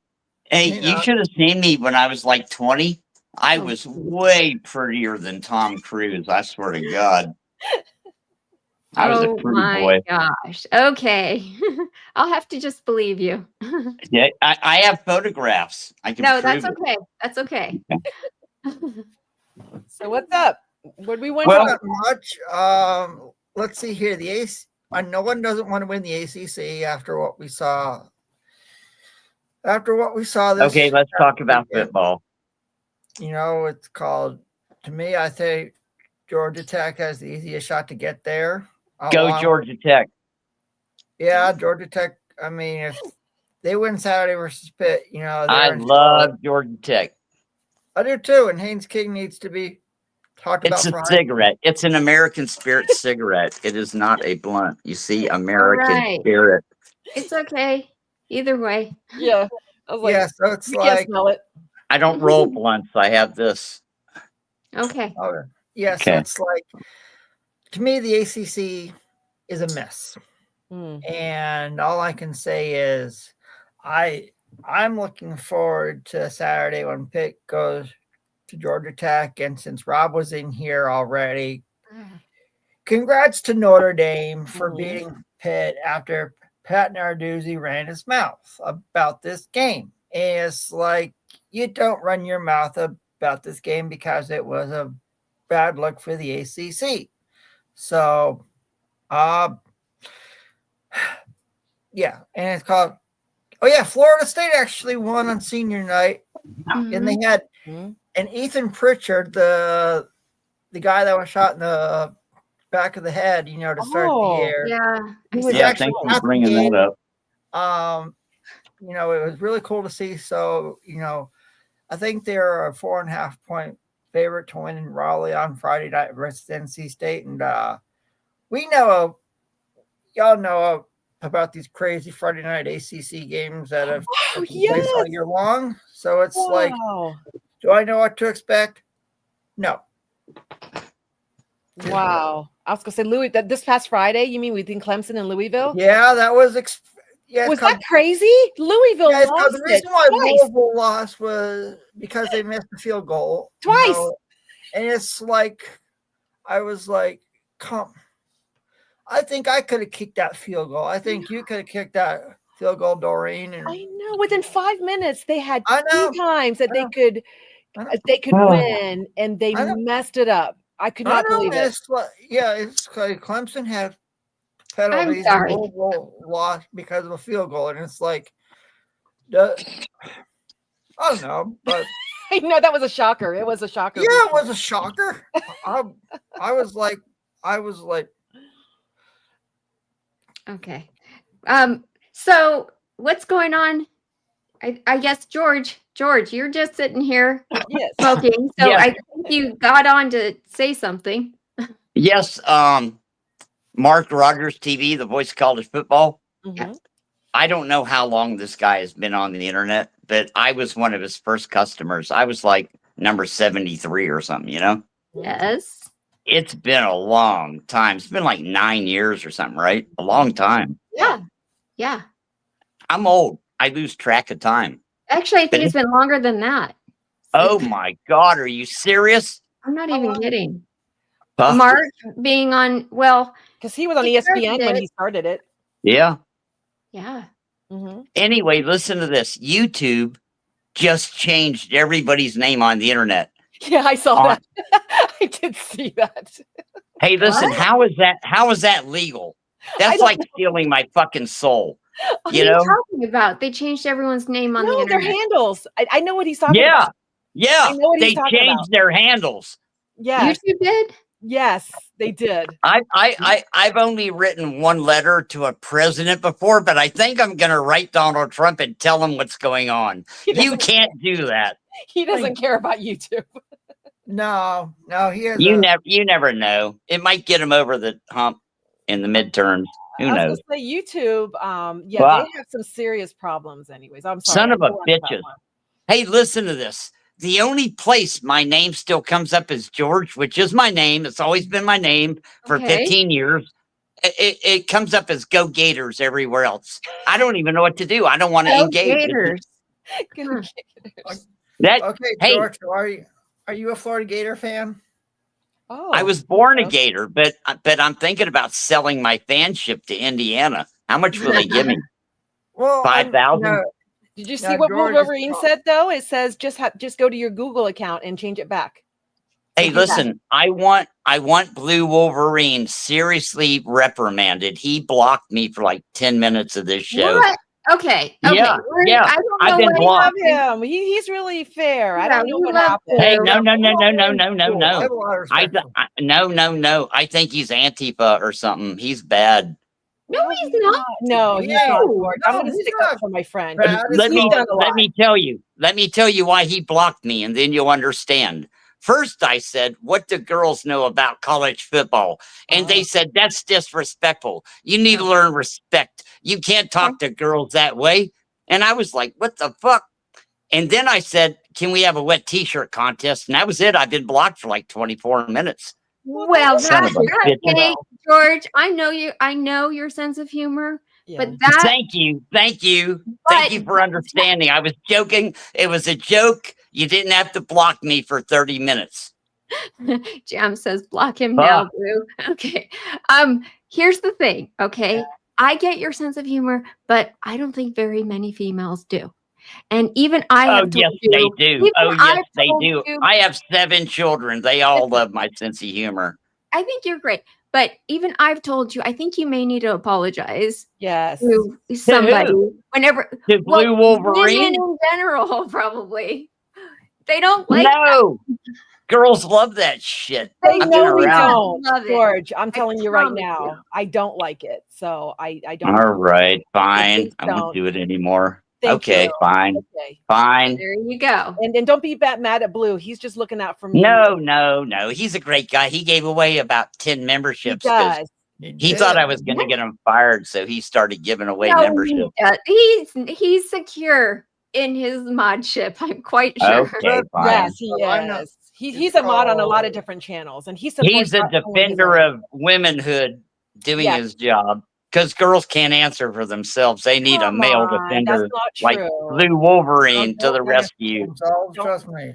Hey, you should have seen me when I was like 20. I was way prettier than Tom Cruise. I swear to God. I was a pretty boy. Gosh. Okay. I'll have to just believe you. Yeah, I have photographs. I can No, prove that's it. okay. That's okay. So what's up? What do we want Well- to Not much. Let's see here. The AC. No one doesn't want to win the ACC after what we saw. This. Okay, let's talk about football. It's called. To me, I think Georgia Tech has the easiest shot to get there. Go Georgia Tech. Yeah, Georgia Tech. I mean, if they win Saturday versus Pitt, I love Georgia Tech. I do too. And Haynes King needs to be talked about. It's a cigarette. It's an American Spirit cigarette. It is not a blunt. You see, American Spirit. It's okay. Either way. Yeah. I was like, Yeah, so it's you can't smell it. I don't roll blunts. I have this. Okay. Yeah, so it's like, to me, the ACC is a mess. And all I can say is I'm looking forward to Saturday when Pitt goes to Georgia Tech. And since Rob was in here already, congrats to Notre Dame for beating Pitt after Pat Narduzzi ran his mouth about this game. And it's like, you don't run your mouth about this game because it was a bad look for the ACC. So, yeah, and it's called. Oh yeah, Florida State actually won on senior night, and they had and Ethan Pritchard, the guy that was shot in the back of the head, to start the year. Yeah, he was actually thanks for bringing that up. It was really cool to see. So, I think they're a 4.5 point favorite to win in Raleigh on Friday night versus NC State, and we know, y'all know about these crazy Friday night ACC games that have taken place all year long. So it's like, do I know what to expect? No. Wow. I was gonna say Louis. This past Friday, you mean within Clemson and Louisville? Yeah, that was. Was that crazy? Louisville lost. The reason why Louisville lost was because they missed the field goal twice. And it's like, I was like, I think I could have kicked that field goal. I think you could have kicked that field goal, Doreen. And I know. Within 5 minutes, they had I know. 2 times that they could they could win, and they messed it up. I could not believe it. It's Clemson had penalties and Louisville lost because of a field goal, and it's like, I don't know, but I know that was a shocker. It was a shocker. Yeah, it was a shocker. I was like, okay. So what's going on? I guess George, you're just sitting here smoking. So I think you got on to say something. Yes. Mark Rogers TV, the voice of college football. Mm-hmm. I don't know how long this guy has been on the internet, but I was one of his first customers. I was like number 73 or something, you know? Yes. It's been a long time. It's been like 9 years or something, right? A long time. Yeah. Yeah. I'm old. I lose track of time. Actually, I think it's been longer than that. Oh my God. Are you serious? I'm not even kidding. Huh? Mark being on, well, because he was on ESPN when he started it. Yeah. Yeah. Mm-hmm. Anyway, listen to this. YouTube just changed everybody's name on the internet. Yeah, I saw that. I did see that. Hey, listen, how is that legal? That's like stealing my fucking soul. What are you talking about? They changed everyone's name on the internet. Their handles. I know what he's talking about. Yeah. I know what they he's talking changed about. their handles. Yeah. YouTube did? Yes, they did. I've only written one letter to a president before, but I think I'm going to write Donald Trump and tell him what's going on. You can't do that. He doesn't care about YouTube. No, he has. You never know. It might get him over the hump in the midterms. Who knows? I was gonna say YouTube. They have some serious problems. Anyways, I'm sorry. Son of a bitches. Hey, listen to this. The only place my name still comes up is George, which is my name. It's always been my name for 15 years. It comes up as Go Gators everywhere else. I don't even know what to do. I don't want to engage. Gators. Okay, George, are you a Florida Gator fan? Oh, I was born a Gator, but I'm thinking about selling my fanship to Indiana. How much will they give me? Well, 5,000. Did you see what Wolverine said though? It says just go to your Google account and change it back. Hey, listen, I want Blue Wolverine seriously reprimanded. He blocked me for like 10 minutes of this show. What? Okay. Yeah. I don't know. I've been blocked. Him. He's really fair. I don't know what happened. Hey, no. No. I think he's Antifa or something. He's bad. No, he's not. No, he's not. I'm going to stick up for my friend. Let me tell you why he blocked me, and then you'll understand. First, I said, what do girls know about college football? And they said, that's disrespectful. You need to learn respect. You can't talk to girls that way. And I was like, what the fuck? And then I said, can we have a wet t-shirt contest? And that was it. I've been blocked for like 24 minutes. Well, that's okay, George. I know your sense of humor. Yeah. But thank you for understanding. I was joking. It was a joke. You didn't have to block me for 30 minutes. Jam says block him now, Blue. Okay. Here's the thing, okay? I get your sense of humor, but I don't think very many females do. And even I have they do. They do. I have 7 children. They all love my sense of humor. I think you're great. But even I've told you, I think you may need to apologize. Yes. To somebody. Whenever. To Blue Wolverine? Women in general, probably. They don't like that. Girls love that shit. They know we don't. George, I'm telling you right now, I don't like it. So I don't. All right, fine. I won't do it anymore. Okay, fine. Fine. There you go. And don't be mad at Blue. He's just looking out for me. No. He's a great guy. He gave away about 10 memberships. He thought I was going to get him fired, so he started giving away memberships. He's secure in his modship. I'm quite sure. Okay, fine. Yes, he is. He's a mod on a lot of different channels, and he's a defender of womanhood doing his job. Because girls can't answer for themselves. They need a male defender like Blue Wolverine to the rescue. Trust me.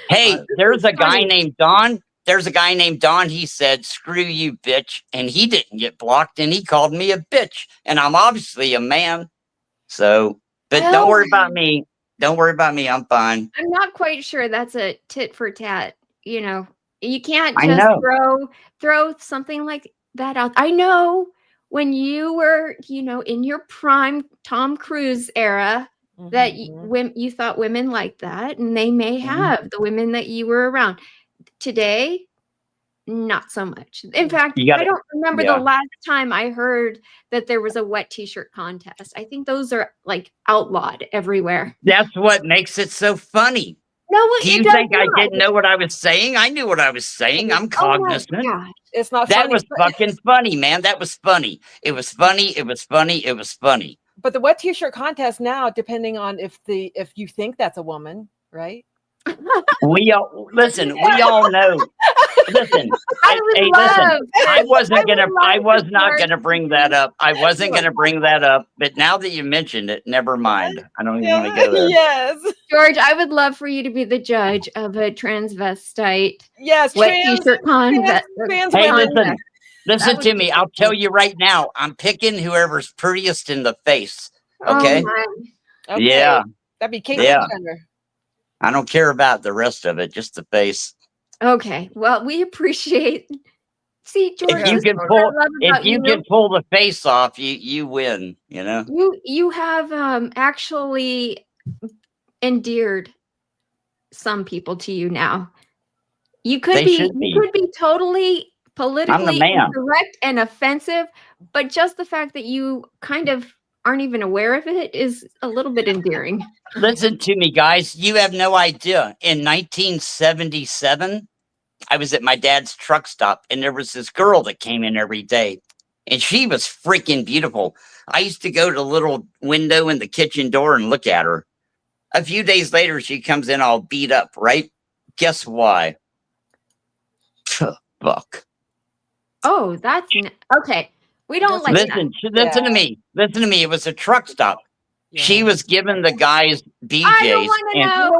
Hey, there's a guy named Don. He said, screw you, bitch. And he didn't get blocked, and he called me a bitch. And I'm obviously a man. So, but don't worry about me. Don't worry about me. I'm fine. I'm not quite sure that's a tit for tat. You know, you can't I just know. throw something like that out. I know when you were, in your prime Tom Cruise era, that you thought women like that, and they may have the women that you were around. Today, not so much. In fact, I don't remember the last time I heard that there was a wet t-shirt contest. I think those are like outlawed everywhere. That's what makes it so funny. No, do you think I didn't know what I was saying? I knew what I was saying. I'm cognizant. It's not that funny. was fucking funny, man. That was funny. It was funny. It was funny. It was funny. But the wet t-shirt contest now, depending on if you think that's a woman, right? We all know. Listen, I was not gonna bring that up. I wasn't gonna bring that up, but now that you mentioned it, never mind. I don't even want to go there. Yes, George, I would love for you to be the judge of a transvestite. Yes, wet t-shirt contest. Hey, listen to me. I'll tell you right now. I'm picking whoever's prettiest in the face. Okay. Oh okay. Yeah. That'd be Kate. Yeah. I don't care about the rest of it, just the face. Okay. Well, we appreciate. See, George, if you can pull the face off, you win. You know. You have actually endeared some people to you now. You could be totally politically incorrect and offensive, but just the fact that you kind of aren't even aware of it is a little bit endearing. Listen to me, guys. You have no idea. In 1977, I was at my dad's truck stop, and there was this girl that came in every day, and she was freaking beautiful. I used to go to the little window in the kitchen door and look at her. A few days later, she comes in all beat up, right? Guess why? Fuck. Oh, that's okay. We don't like listen to me. Listen to me. It was a truck stop. Yeah. She was giving the guys BJs. I don't want to know.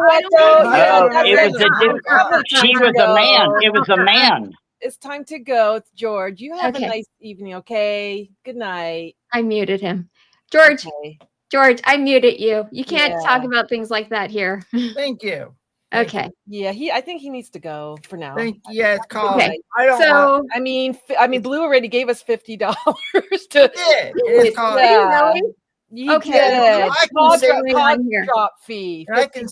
She was a man. It was a man. It's time to go. It's George. You have a nice evening, okay? Good night. I muted him. George, I muted you. You can't talk about things like that here. Thank you. Okay. Yeah, I think he needs to go for now. It's called. Okay. I don't. I mean, Blue already gave us $50 to. It's called. Okay. I can say drop fee. And I can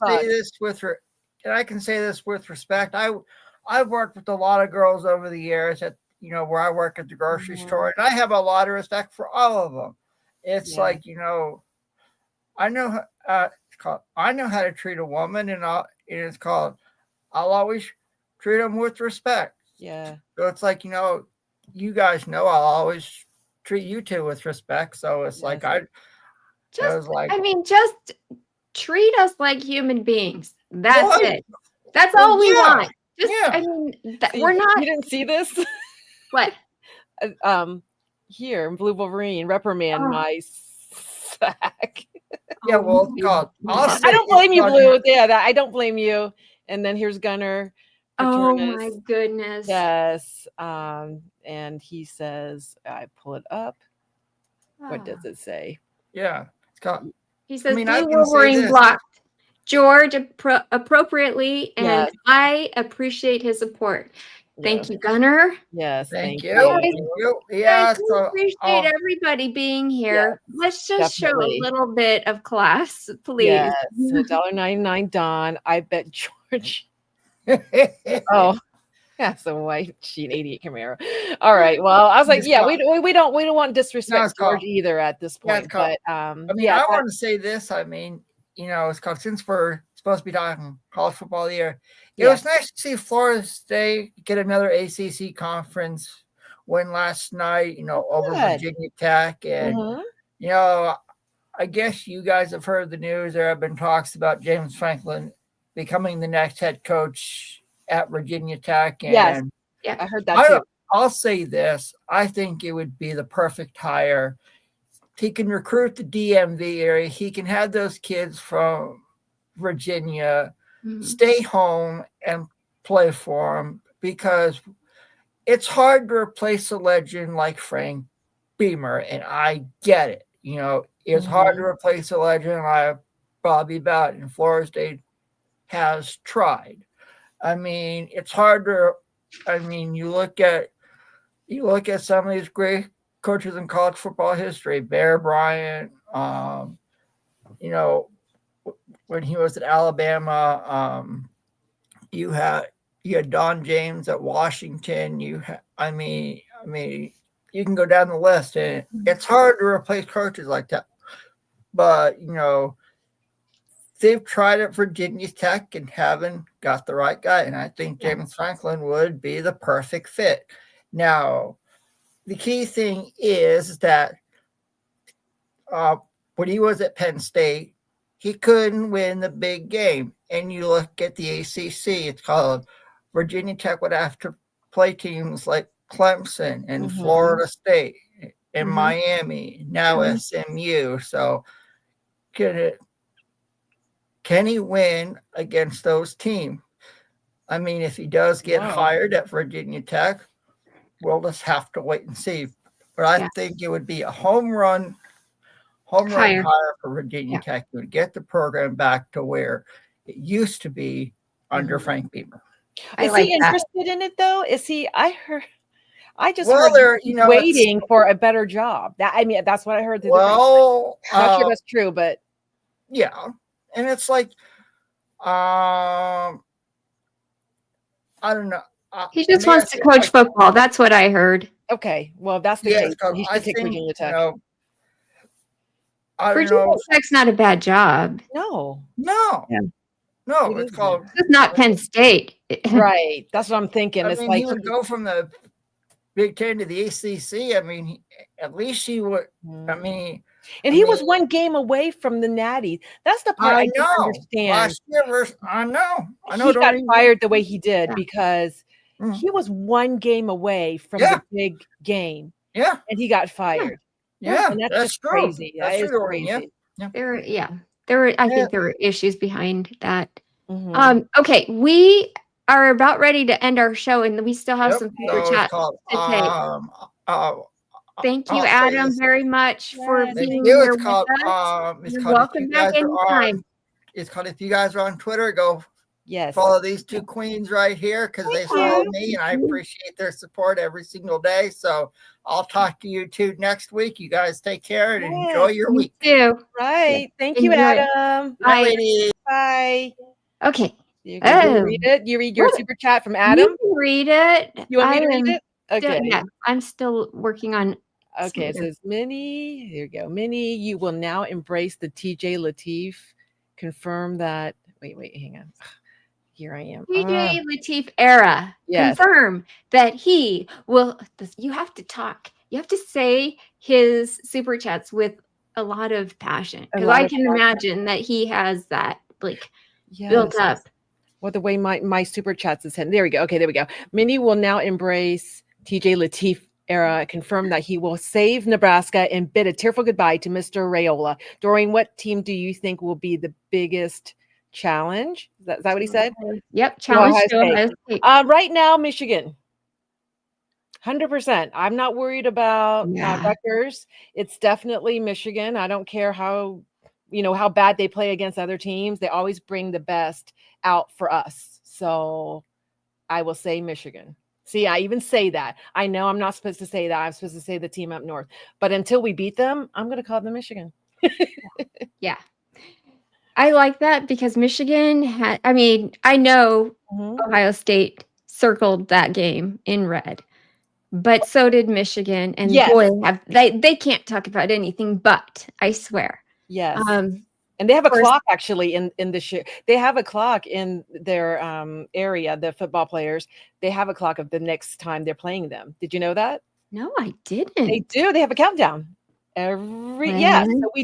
say this with respect. I've worked with a lot of girls over the years at where I work at the grocery store, and I have a lot of respect for all of them. It's like I know I know how to treat a woman, and it's called I'll always treat them with respect. Yeah. So it's like you guys know I'll always treat you two with respect. So it's like just treat us like human beings. That's it. That's all we want. We're not. You didn't see this? What? Here, Blue Wolverine reprimand my sack. Yeah, well, God, I don't blame you, Blue. Yeah, I don't blame you. And then here's Gunner. Oh my goodness. Yes. And he says, I pull it up. What does it say? Yeah. He says Blue Wolverine blocked George appropriately, and I appreciate his support. Thank you, Gunner. Yes, thank you. Yeah, I appreciate everybody being here. Let's just show a little bit of class, please. Yes, $1.99, Don. I bet George. Oh, that's a white sheet 88 Camaro. All right. Well, I was like, we don't want to disrespect George either at this point. But I want to say this. I mean, it's called, since we're supposed to be talking college football year, it was nice to see Florida State get another ACC conference win last night, over Virginia Tech. And, I guess you guys have heard the news. There have been talks about James Franklin becoming the next head coach at Virginia Tech. And I heard that too. I'll say this. I think it would be the perfect hire. He can recruit the DMV area. He can have those kids from Virginia stay home and play for him, because it's hard to replace a legend like Frank Beamer, and I get it. It's hard to replace a legend. I probably about, and Florida State has tried. I mean, it's hard to. I mean, you look at some of these great coaches in college football history, Bear Bryant. You know, when he was at Alabama, you had Don James at Washington. I mean, you can go down the list, and it's hard to replace coaches like that. But they've tried at Virginia Tech and haven't got the right guy. And I think James Franklin would be the perfect fit. Now, the key thing is that when he was at Penn State, he couldn't win the big game. And you look at the ACC, it's called Virginia Tech would have to play teams like Clemson and Florida State and Miami, now SMU. So can he win against those teams? I mean, if he does get hired at Virginia Tech, we'll just have to wait and see. But I think it would be a home run hire for Virginia Tech. It would get the program back to where it used to be under Frank Beamer. Is he interested in it though? Is he? I just heard waiting for a better job. That's what I heard. Well, not sure that's true, but yeah, and it's like, I don't know. He just wants to coach football. That's what I heard. Okay, well, if that's the case, he should take Virginia Tech. Virginia Tech's not a bad job. No. No, it's called. It's not Penn State. Right. That's what I'm thinking. I mean, he would go from the Big Ten to the ACC. I mean, at least he would. I mean, and he was one game away from the Natty. That's the part I don't understand. Last year, I know. He got fired the way he did because he was one game away from the big game. Yeah, and he got fired. Yeah, and that's just crazy. That is crazy. I think there were issues behind that. Okay, we are about ready to end our show, and we still have some super chats to take. Thank you, Adam, very much for being here with us. You're welcome back anytime. It's called, if you guys are on Twitter, go follow these two queens right here because they follow me, and I appreciate their support every single day. So I'll talk to you two next week. You guys take care and enjoy your week. You too. Right. Thank you, Adam. Bye. Bye. Okay. You read it. You read your super chat from Adam. You can read it. You want me to read it? Okay. Yeah, I'm still working on. Okay. It says, Minnie. Here you go. Minnie, you will now embrace the TJ Lateef. Confirm that. Wait. Hang on. Here I am. TJ Lateef era. Yes. Confirm that he will. You have to talk. You have to say his super chats with a lot of passion because I can imagine that he has that built up. Well, the way my super chats is sent. There we go. Okay, there we go. Minnie will now embrace TJ Lateef era. Confirm that he will save Nebraska and bid a tearful goodbye to Mr. Raiola. Doreen, what team do you think will be the biggest challenge? Is that what he said? Yep, challenge. Right now, Michigan. 100%. I'm not worried about Rutgers. It's definitely Michigan. I don't care how bad they play against other teams. They always bring the best out for us. So I will say Michigan. See, I even say that. I know I'm not supposed to say that. I'm supposed to say the team up north. But until we beat them, I'm going to call them Michigan. Yeah. I like that because Michigan I know Ohio State circled that game in red, but so did Michigan. And boy, they can't talk about anything but, I swear. Yes. And they have a clock actually in the they have a clock in their area, the football players. They have a clock of the next time they're playing them. Did you know that? No, I didn't. They do. They have a countdown. So we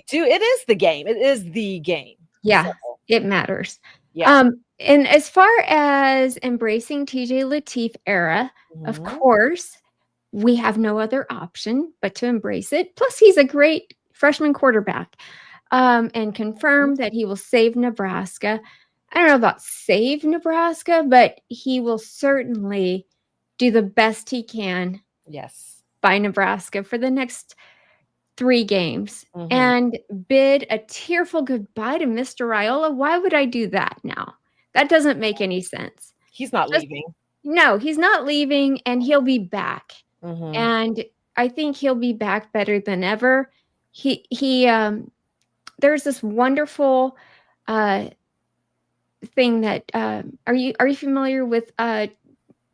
do. It is the game. It is the game. Yeah, it matters. Yeah. And as far as embracing TJ Lateef era, of course, we have no other option but to embrace it. Plus, he's a great freshman quarterback. And confirm that he will save Nebraska. I don't know about save Nebraska, but he will certainly do the best he can. Yes. By Nebraska for the next 3 games and bid a tearful goodbye to Mr. Raiola. Why would I do that now? That doesn't make any sense. He's not leaving. No, he's not leaving, and he'll be back. And I think he'll be back better than ever. There's this wonderful thing that are you familiar with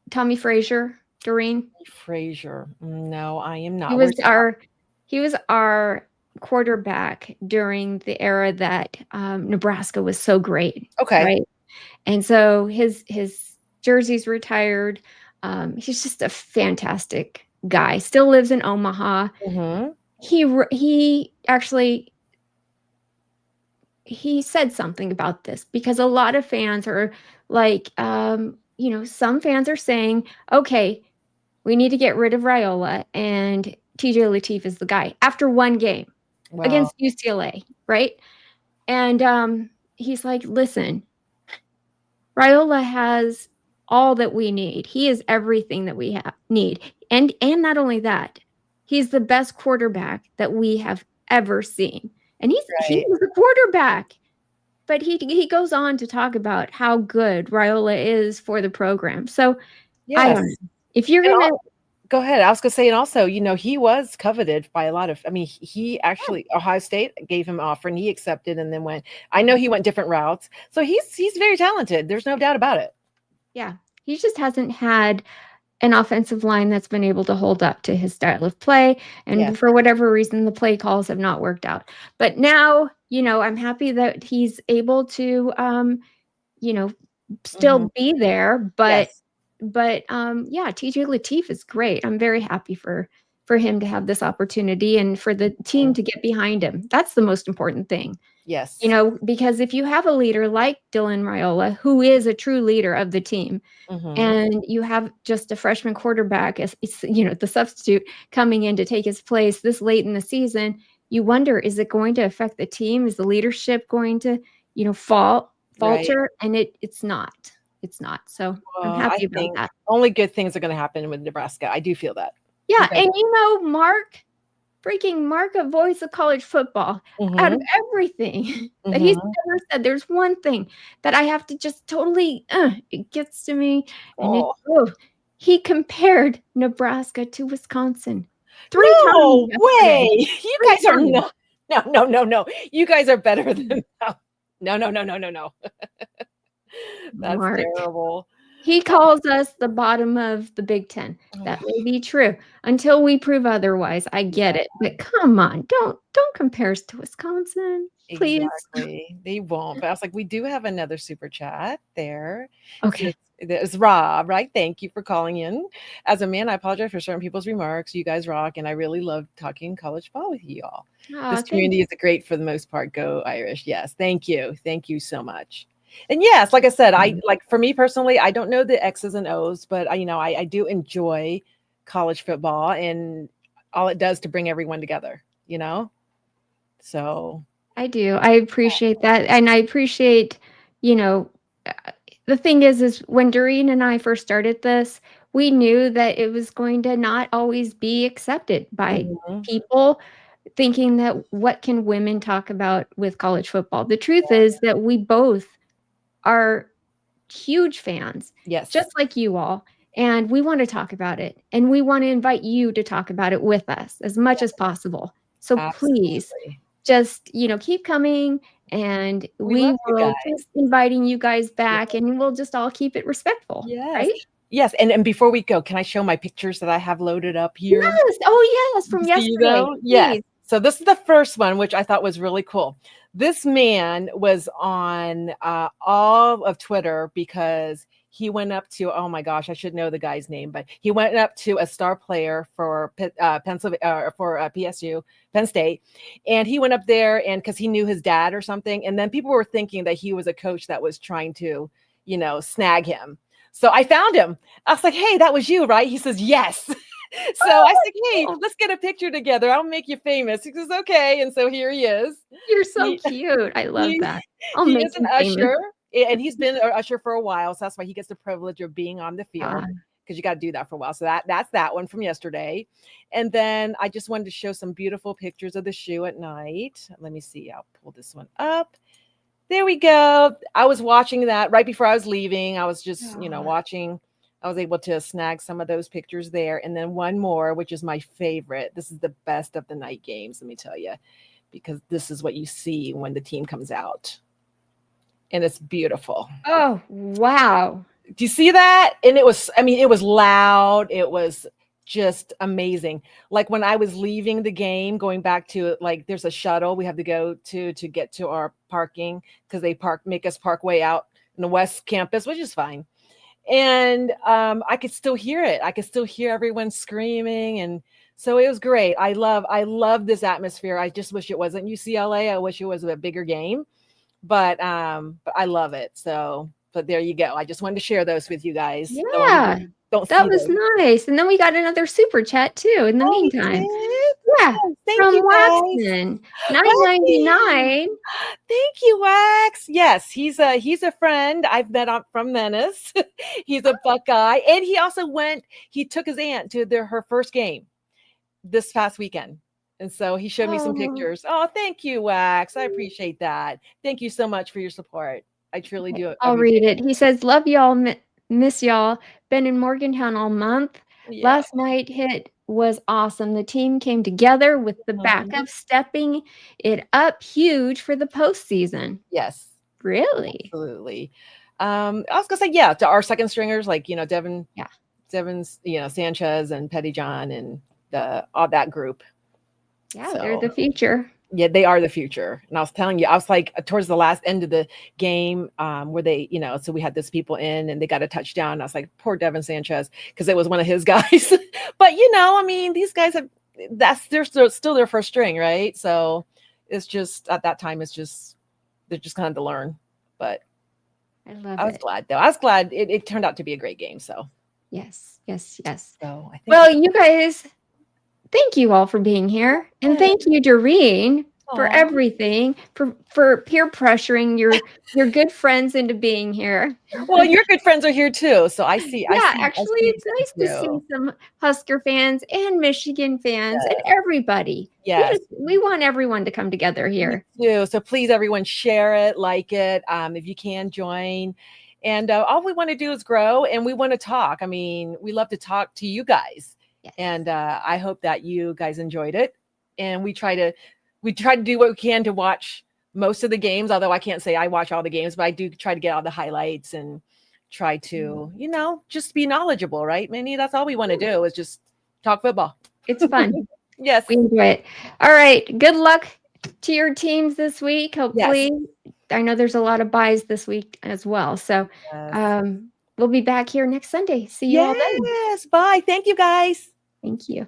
Tommy Frazier, Doreen? Frazier. No, I am not. He was our quarterback during the era that Nebraska was so great. Okay. Right. And so his jersey's retired. He's just a fantastic guy. Still lives in Omaha. He actually said something about this because a lot of fans are like, some fans are saying, okay, we need to get rid of Raiola, and TJ Lateef is the guy after one game against UCLA, right? And he's like, listen, Raiola has all that we need. He is everything that we need. And not only that, he's the best quarterback that we have ever seen. And he was a quarterback. But he goes on to talk about how good Raiola is for the program. So I don't know. If you're going to go ahead. I was going to say, and also, he was coveted by a lot of, he actually, Ohio State gave him an offer and he accepted and then I know he went different routes. So he's very talented. There's no doubt about it. Yeah. He just hasn't had an offensive line that's been able to hold up to his style of play. And for whatever reason, the play calls have not worked out. But now, I'm happy that he's able to, still be there. But TJ Lateef is great. I'm very happy for him to have this opportunity and for the team to get behind him. That's the most important thing. Yes. Because if you have a leader like Dylan Raiola, who is a true leader of the team, and you have just a freshman quarterback as the substitute coming in to take his place this late in the season, you wonder, is it going to affect the team? Is the leadership going to, falter? Right. And it's not. It's not. So I'm happy about that. Only good things are going to happen with Nebraska. I do feel that. Yeah. And Mark, a voice of college football, out of everything that he's ever said, there's one thing that I have to just totally, it gets to me. And he compared Nebraska to Wisconsin. 3 times. No way. You guys are no. You guys are better than that. No. That's Mark. terrible. He calls us the bottom of the Big Ten. That may be true until we prove otherwise. I get it, but come on, don't compare us to Wisconsin, please. Exactly. They won't. But I was like, we do have another super chat there. Okay. There's Rob, right? Thank you for calling in. As a man, I apologize for certain people's remarks. You guys rock, and I really love talking college ball with you all. This community is great for the most part. Go Irish. Yes. Thank you. Thank you so much. And yes, like I said, for me personally, I don't know the X's and O's, but I do enjoy college football and all it does to bring everyone together, So I do. I appreciate that. And I appreciate, the thing is when Doreen and I first started this, we knew that it was going to not always be accepted by people thinking that what can women talk about with college football? The truth is that we both are huge fans, just like you all, and we want to talk about it, and we want to invite you to talk about it with us as much as possible. So please just keep coming, and we will keep inviting you guys back, and we'll just all keep it respectful. Right? Yes. And before we go, can I show my pictures that I have loaded up here? Yes. From yesterday. Yes. So this is the first one, which I thought was really cool. This man was on all of Twitter because he went up to, oh my gosh, I should know the guy's name, but he went up to a star player for Pennsylvania, for PSU, Penn State. And he went up there and because he knew his dad or something. And then people were thinking that he was a coach that was trying to, snag him. So I found him. I was like, hey, that was you, right? He says, yes. So I said, hey, let's get a picture together. I'll make you famous. He says, okay. And so here he is. You're so cute. I love that. He is an usher, and he's been an usher for a while. So that's why he gets the privilege of being on the field. because you got to do that for a while. So that's that one from yesterday. And then I just wanted to show some beautiful pictures of the shoe at night. Let me see. I'll pull this one up. There we go. I was watching that right before I was leaving. I was just, watching. I was able to snag some of those pictures there. And then one more, which is my favorite. This is the best of the night games, let me tell you, because this is what you see when the team comes out. And it's beautiful. Oh, wow. Do you see that? And it was loud. It was just amazing. Like when I was leaving the game, going back to like, there's a shuttle we have to go to get to our parking, because they make us park way out in the West Campus, which is fine. And I could still hear it. I could still hear everyone screaming. And so it was great. I love this atmosphere. I just wish it wasn't UCLA. I wish it was a bigger game, but I love it. So, but there you go. I just wanted to share those with you guys. Yeah, that was nice. And then we got another super chat too in the meantime. Yeah, thank from you, Waxman, $9.99. Thank you, Wax. Yes, he's a friend I've met from Venice. He's a Buckeye, and he also he took his aunt to her first game this past weekend. And so he showed me some pictures. Oh, thank you, Wax. I appreciate that. Thank you so much for your support. I truly do. I'll read it. He says, love y'all, miss y'all. Been in Morgantown all month. Yeah. Last night hit was awesome. The team came together with the backup stepping it up huge for the postseason. Yes. Really? Absolutely. I was gonna say, yeah, to our second stringers, like, Devin's, Sanchez and Pettyjohn and all that group. Yeah, so, they're the future. Yeah, they are the future. And I was telling you, I was like towards the last end of the game where they, so we had these people in and they got a touchdown. I was like, poor Devin Sanchez, because it was one of his guys. But, these guys they're still their first string, right? So it's just, at that time, they're just kind of to learn. But I was glad, though. I was glad it turned out to be a great game. So yes. So I think you guys, thank you all for being here. And thank you, Doreen, for everything, for peer pressuring your good friends into being here. Well, your good friends are here too. So I see. Actually, it's nice to see some Husker fans and Michigan fans and everybody. Yes. We want everyone to come together here. Me too. So please, everyone, share it, like it. If you can, join. And all we want to do is grow, and we want to talk. I mean, we love to talk to you guys. Yes. And I hope that you guys enjoyed it. And we try to do what we can to watch most of the games, although I can't say I watch all the games, but I do try to get all the highlights and try to, just be knowledgeable, right, Minnie? That's all we want to do is just talk football. It's fun. Yes. We enjoy it. All right. Good luck to your teams this week. Hopefully. Yes. I know there's a lot of buys this week as well. So we'll be back here next Sunday. See you all then. Yes. Bye. Thank you, guys. Thank you.